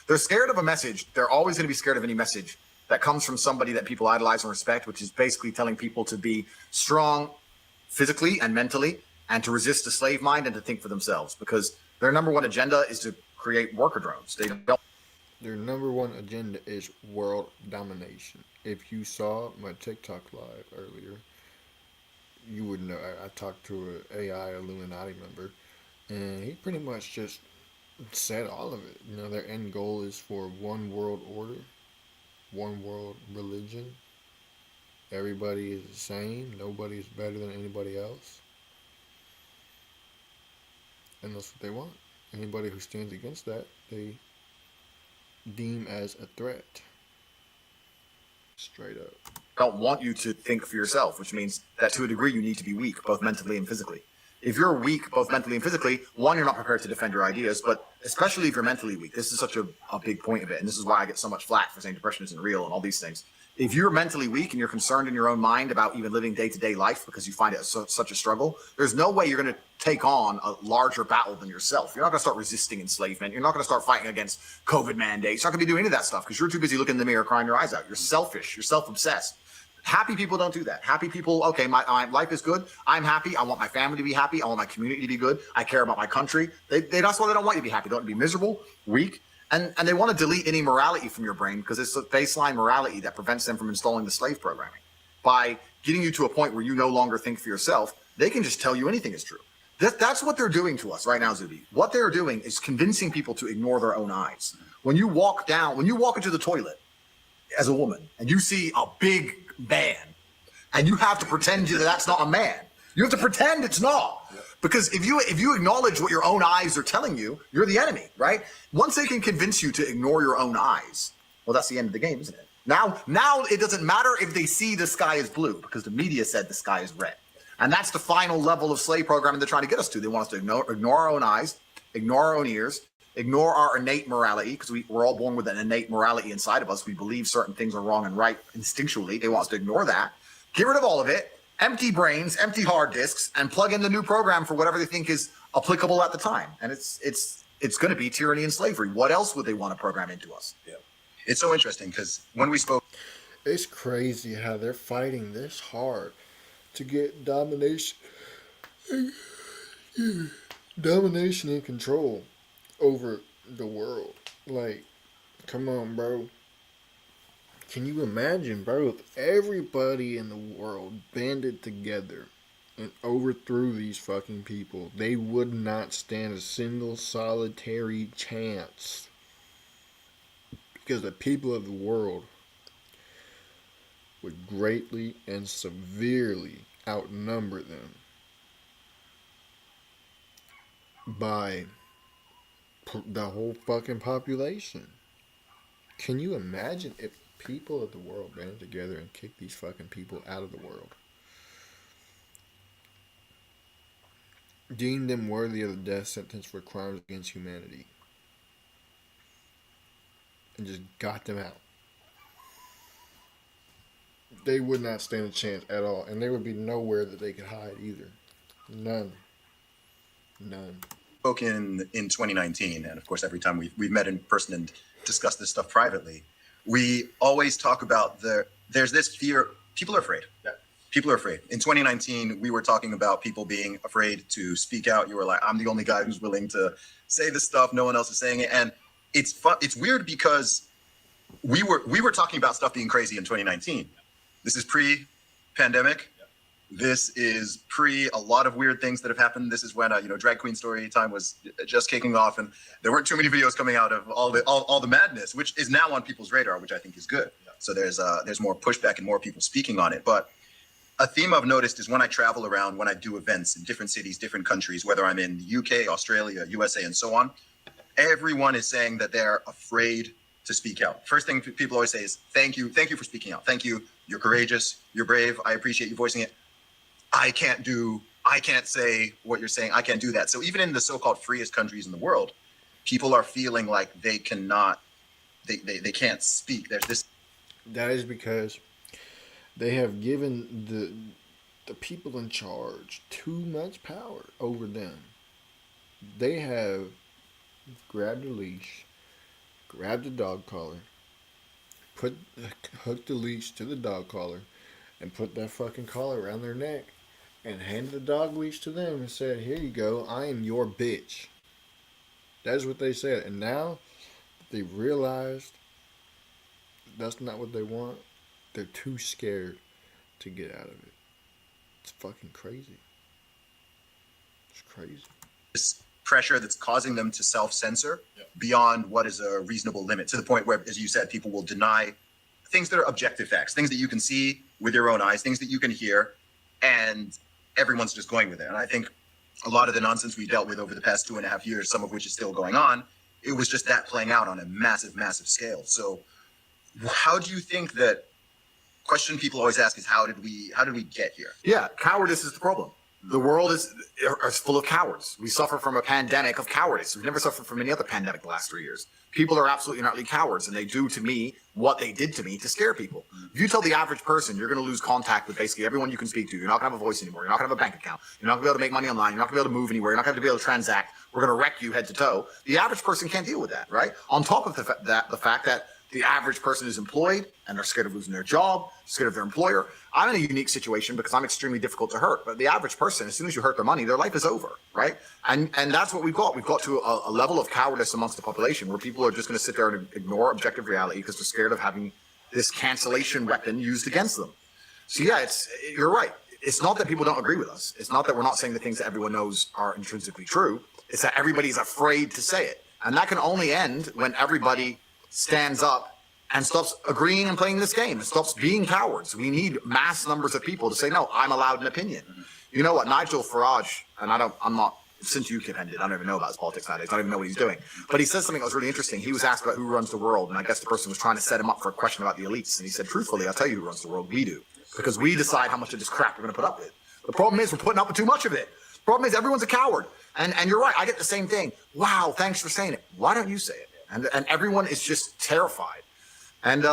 They're scared of a message. They're always going to be scared of any message that comes from somebody that people idolize and respect, which is basically telling people to be strong physically and mentally and to resist the slave mind and to think for themselves, because their number one agenda is to create worker drones. They don't. Their number one agenda is world domination. If you saw my TikTok live earlier, you would know. I talked to an AI Illuminati member, and he pretty much just said all of it. You know, their end goal is for one world order, one world religion. Everybody is the same. Nobody is better than anybody else. And that's what they want. Anybody who stands against that, they deem as a threat. Straight up. Don't want you to think for yourself, which means that to a degree you need to be weak, both mentally and physically. If you're weak, both mentally and physically, one, you're not prepared to defend your ideas, but especially if you're mentally weak, this is such a big point of it, and this is why I get so much flack for saying depression isn't real and all these things. If you're mentally weak and you're concerned in your own mind about even living day-to-day life because you find it such a struggle, there's no way you're going to take on a larger battle than yourself. You're not going to start resisting enslavement. You're not going to start fighting against COVID mandates. You're not going to be doing any of that stuff because you're too busy looking in the mirror crying your eyes out. You're selfish. You're self-obsessed. Happy people don't do that. Happy people, okay, my life is good. I'm happy. I want my family to be happy. I want my community to be good. I care about my country. That's why they don't want you to be happy. They want you to be miserable, weak, and they want to delete any morality from your brain because it's a baseline morality that prevents them from installing the slave programming. By getting you to a point where you no longer think for yourself, they can just tell you anything is true. That's what they're doing to us right now, Zuby. What they're doing is convincing people to ignore their own eyes. When you walk into the toilet as a woman and you see a big man and you have to pretend that that's not a man. You have to pretend it's not. Because if you acknowledge what your own eyes are telling you, you're the enemy, right? Once they can convince you to ignore your own eyes, well, that's the end of the game, isn't it? Now it doesn't matter if they see the sky is blue because the media said the sky is red. And that's the final level of slave programming they're trying to get us to. They want us to ignore our own eyes, ignore our own ears, ignore our innate morality, because we're all born with an innate morality inside of us. We believe certain things are wrong and right instinctually. They want us to ignore that. Get rid of all of it, empty brains, empty hard disks, and plug in the new program for whatever they think is applicable at the time. And it's going to be tyranny and slavery. What else would they want to program into us? Yeah. It's so interesting because when we spoke... It's crazy how they're fighting this hard to get domination and control over the world. Like, come on, bro. Can you imagine, bro, if everybody in the world banded together and overthrew these fucking people? They would not stand a single solitary chance. Because the people of the world would greatly and severely outnumber them by the whole fucking population. Can you imagine if people of the world banded together and kicked these fucking people out of the world? Deemed them worthy of the death sentence for crimes against humanity. And just got them out. They would not stand a chance at all. And there would be nowhere that they could hide either. None. spoken in 2019, and of course, every time we've met in person and discussed this stuff privately, we always talk about there's this fear. People are afraid. Yeah. People are afraid. In 2019, we were talking about people being afraid to speak out. You were like, I'm the only guy who's willing to say this stuff. No one else is saying it. And it's fun. It's weird because we were talking about stuff being crazy in 2019. This is pre-pandemic. This is pre a lot of weird things that have happened. This is when drag queen story time was just kicking off, and there weren't too many videos coming out of all the madness, which is now on people's radar, which I think is good. So there's more pushback and more people speaking on it. But a theme I've noticed is when I travel around, when I do events in different cities, different countries, whether I'm in the UK, Australia, USA, and so on, everyone is saying that they're afraid to speak out. First thing people always say is, thank you for speaking out. Thank you. You're courageous. You're brave. I appreciate you voicing it. I can't say what you're saying. I can't do that. So even in the so-called freest countries in the world, people are feeling like they can't speak. There's this. That is because they have given the people in charge too much power over them. They have grabbed a leash, grabbed a dog collar, hooked the leash to the dog collar, and put that fucking collar around their neck, and handed the dog leash to them and said, here you go, I am your bitch. That's what they said. And now they realized that's not what they want. They're too scared to get out of it. It's fucking crazy. It's crazy. This pressure that's causing them to self-censor beyond what is a reasonable limit, to the point where, as you said, people will deny things that are objective facts, things that you can see with your own eyes, things that you can hear, and everyone's just going with it. And I think a lot of the nonsense we dealt with over the past 2.5 years, some of which is still going on, it was just that playing out on a massive, massive scale. So how do you think that, question people always ask is, how did we get here? Yeah, cowardice is the problem. The world is full of cowards. We suffer from a pandemic of cowardice. We've never suffered from any other pandemic the last 3 years. People are absolutely and utterly cowards, and they do to me what they did to me to scare people. If you tell the average person you're going to lose contact with basically everyone you can speak to, you're not going to have a voice anymore, you're not going to have a bank account, you're not going to be able to make money online, you're not going to be able to move anywhere, you're not going to be able to transact, we're going to wreck you head to toe, the average person can't deal with that, right? On top of the fact that the average person is employed and they're scared of losing their job, scared of their employer. I'm in a unique situation because I'm extremely difficult to hurt. But the average person, as soon as you hurt their money, their life is over, right? And that's what we've got. We've got to a level of cowardice amongst the population where people are just going to sit there and ignore objective reality because they're scared of having this cancellation weapon used against them. So yeah, you're right. It's not that people don't agree with us. It's not that we're not saying the things that everyone knows are intrinsically true. It's that everybody's afraid to say it. And that can only end when everybody stands up and stops agreeing and playing this game and stops being cowards. We need mass numbers of people to say, no, I'm allowed an opinion. You know what, Nigel Farage, and I'm not, since UKIP ended, I don't even know about his politics nowadays. I don't even know what he's doing. But he said something that was really interesting. He was asked about who runs the world, and I guess the person was trying to set him up for a question about the elites. And he said, truthfully, I'll tell you who runs the world. We do. Because we decide how much of this crap we're going to put up with. The problem is we're putting up with too much of it. The problem is everyone's a coward. And you're right, I get the same thing. Wow, thanks for saying it. Why don't you say it? And everyone is just terrified. And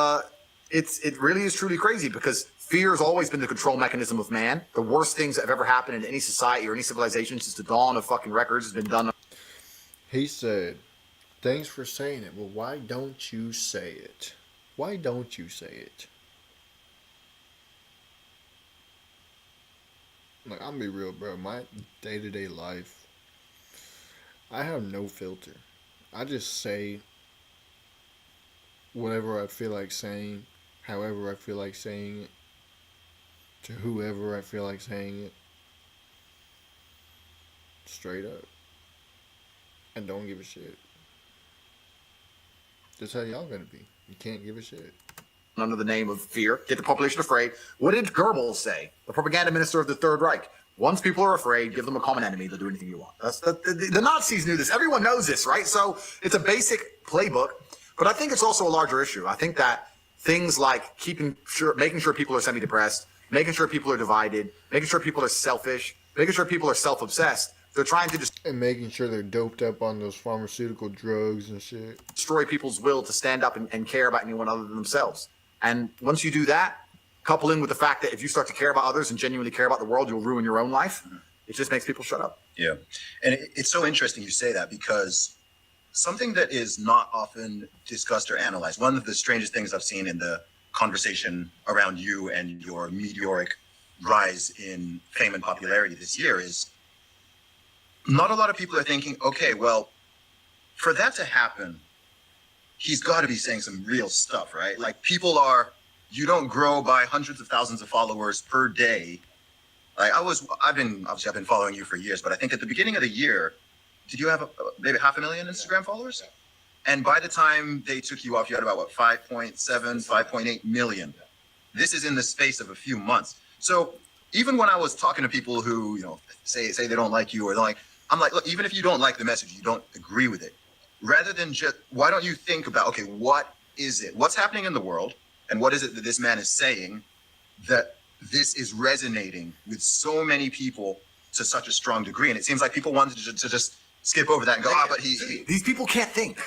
it really is truly crazy because fear has always been the control mechanism of man. The worst things that have ever happened in any society or any civilization since the dawn of fucking records has been done. He said, thanks for saying it. Well, why don't you say it? Why don't you say it? Like, I'm gonna be real, bro. My day-to-day life, I have no filter. I just say whatever I feel like saying, however I feel like saying it, to whoever I feel like saying it, straight up, and don't give a shit. That's how y'all gonna be. You can't give a shit. Under the name of fear, get the population afraid. What did Goebbels say, the propaganda minister of the Third Reich? Once people are afraid, give them a common enemy, they'll do anything you want. The Nazis knew this. Everyone knows this, right? So it's a basic playbook. But I think it's also a larger issue. I think that things like making sure people are semi-depressed, making sure people are divided, making sure people are selfish, making sure people are self-obsessed, they're trying to just... And making sure they're doped up on those pharmaceutical drugs and shit. Destroy people's will to stand up and care about anyone other than themselves. And once you do that, couple in with the fact that if you start to care about others and genuinely care about the world, you'll ruin your own life. It just makes people shut up. Yeah. And it's so interesting you say that, because something that is not often discussed or analyzed, one of the strangest things I've seen in the conversation around you and your meteoric rise in fame and popularity this year is not a lot of people are thinking, okay, well, for that to happen, he's got to be saying some real stuff, right? Like, you don't grow by hundreds of thousands of followers per day. Like, I've been following you for years, but I think at the beginning of the year, did you have maybe 500,000 Instagram followers? And by the time they took you off, you had about, what, 5.7, 5.8 million. This is in the space of a few months. So even when I was talking to people who, say they don't like you or I'm like, look, even if you don't like the message, you don't agree with it, rather than just, why don't you think about, okay, what is it? What's happening in the world? And what is it that this man is saying that this is resonating with so many people to such a strong degree? And it seems like people wanted to just skip over that and go, but these people can't think.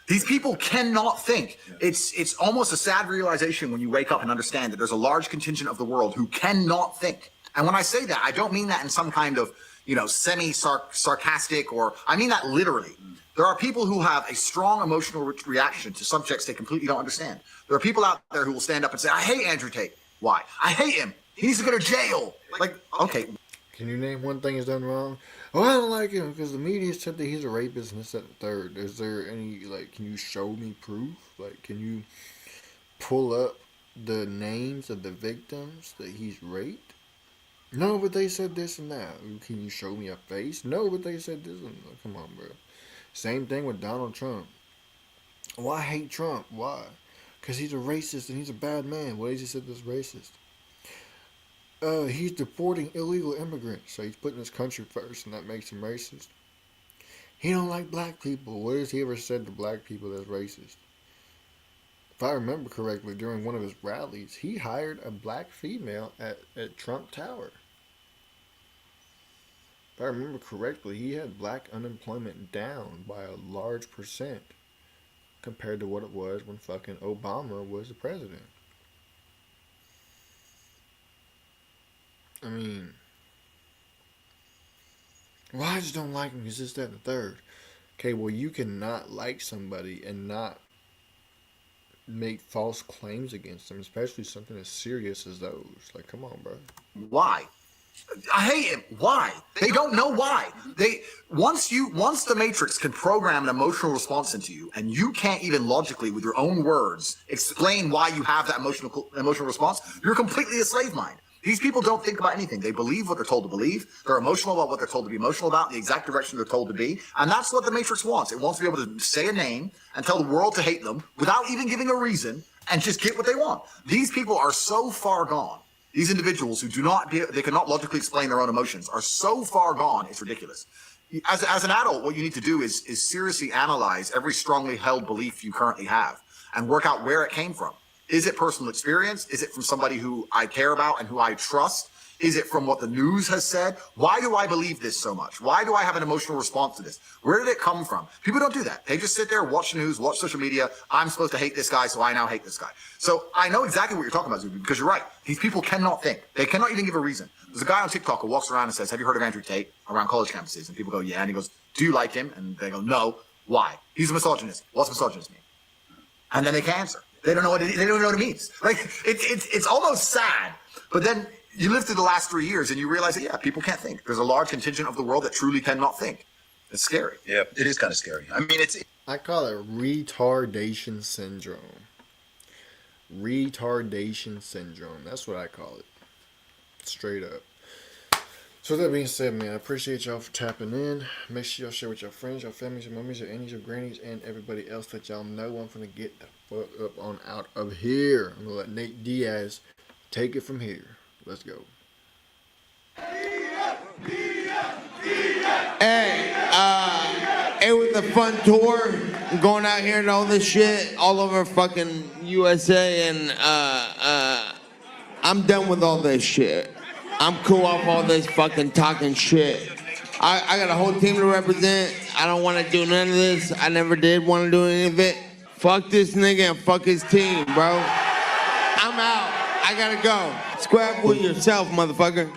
These people cannot think. It's almost a sad realization when you wake up and understand that there's a large contingent of the world who cannot think. And when I say that, I don't mean that in some kind of, semi-sarcastic, or I mean that literally. There are people who have a strong emotional reaction to subjects they completely don't understand. There are people out there who will stand up and say, I hate Andrew Tate. Why? I hate him. He needs to go to jail. Like, okay. Can you name one thing he's done wrong? Oh, I don't like him because the media said that he's a rapist and this, that, and the third. Is there any, can you show me proof? Can you pull up the names of the victims that he's raped? No, but they said this and that. Can you show me a face? No, but they said this and that. Come on, bro. Same thing with Donald Trump. Well, I hate Trump. Why? Because he's a racist and he's a bad man. What is he said that's racist? He's deporting illegal immigrants, so he's putting his country first, and that makes him racist. He don't like black people. What has he ever said to black people that's racist? If I remember correctly, during one of his rallies, he hired a black female at Trump Tower. If I remember correctly, he had black unemployment down by a large percent compared to what it was when fucking Obama was the president. I mean, well, I just don't like him because this, that, and the third. Okay, well, you cannot like somebody and not make false claims against them, especially something as serious as those. Like, come on, bro. Why? I hate him. Why? They don't know why. Once the Matrix can program an emotional response into you, and you can't even logically, with your own words, explain why you have that emotional response, you're completely a slave mind. These people don't think about anything. They believe what they're told to believe. They're emotional about what they're told to be emotional about, the exact direction they're told to be. And that's what the Matrix wants. It wants to be able to say a name and tell the world to hate them without even giving a reason and just get what they want. These people are so far gone. These individuals who they cannot logically explain their own emotions are so far gone, it's ridiculous. As an adult, what you need to do is seriously analyze every strongly held belief you currently have and work out where it came from. Is it personal experience? Is it from somebody who I care about and who I trust? Is it from what the news has said? Why do I believe this so much? Why do I have an emotional response to this? Where did it come from? People don't do that. They just sit there, watch the news, watch social media. I'm supposed to hate this guy, so I now hate this guy. So I know exactly what you're talking about, Zuby, because you're right. These people cannot think. They cannot even give a reason. There's a guy on TikTok who walks around and says, have you heard of Andrew Tate around college campuses? And people go, yeah. And he goes, do you like him? And they go, no. Why? He's a misogynist. What's misogynist mean? And then they can't answer. They don't know what it means. Like, it's almost sad. But then you live through the last 3 years and you realize that, yeah, people can't think. There's a large contingent of the world that truly cannot think. It's scary. Yeah, it is kind of scary. I mean, I call it retardation syndrome. Retardation syndrome. That's what I call it. Straight up. So that being said, man, I appreciate y'all for tapping in. Make sure y'all share with your friends, your families, your mummies, your aunties, your grannies, and everybody else that y'all know. I'm gonna get the fuck up on out of here. I'm gonna let Nate Diaz take it from here. Let's go. Hey, it was a fun tour. Going out here and all this shit all over fucking USA, and I'm done with all this shit. I'm cool off all this fucking talking shit. I got a whole team to represent. I don't want to do none of this. I never did want to do any of it. Fuck this nigga and fuck his team, bro. I'm out. I gotta go. Scrap with yourself, motherfucker.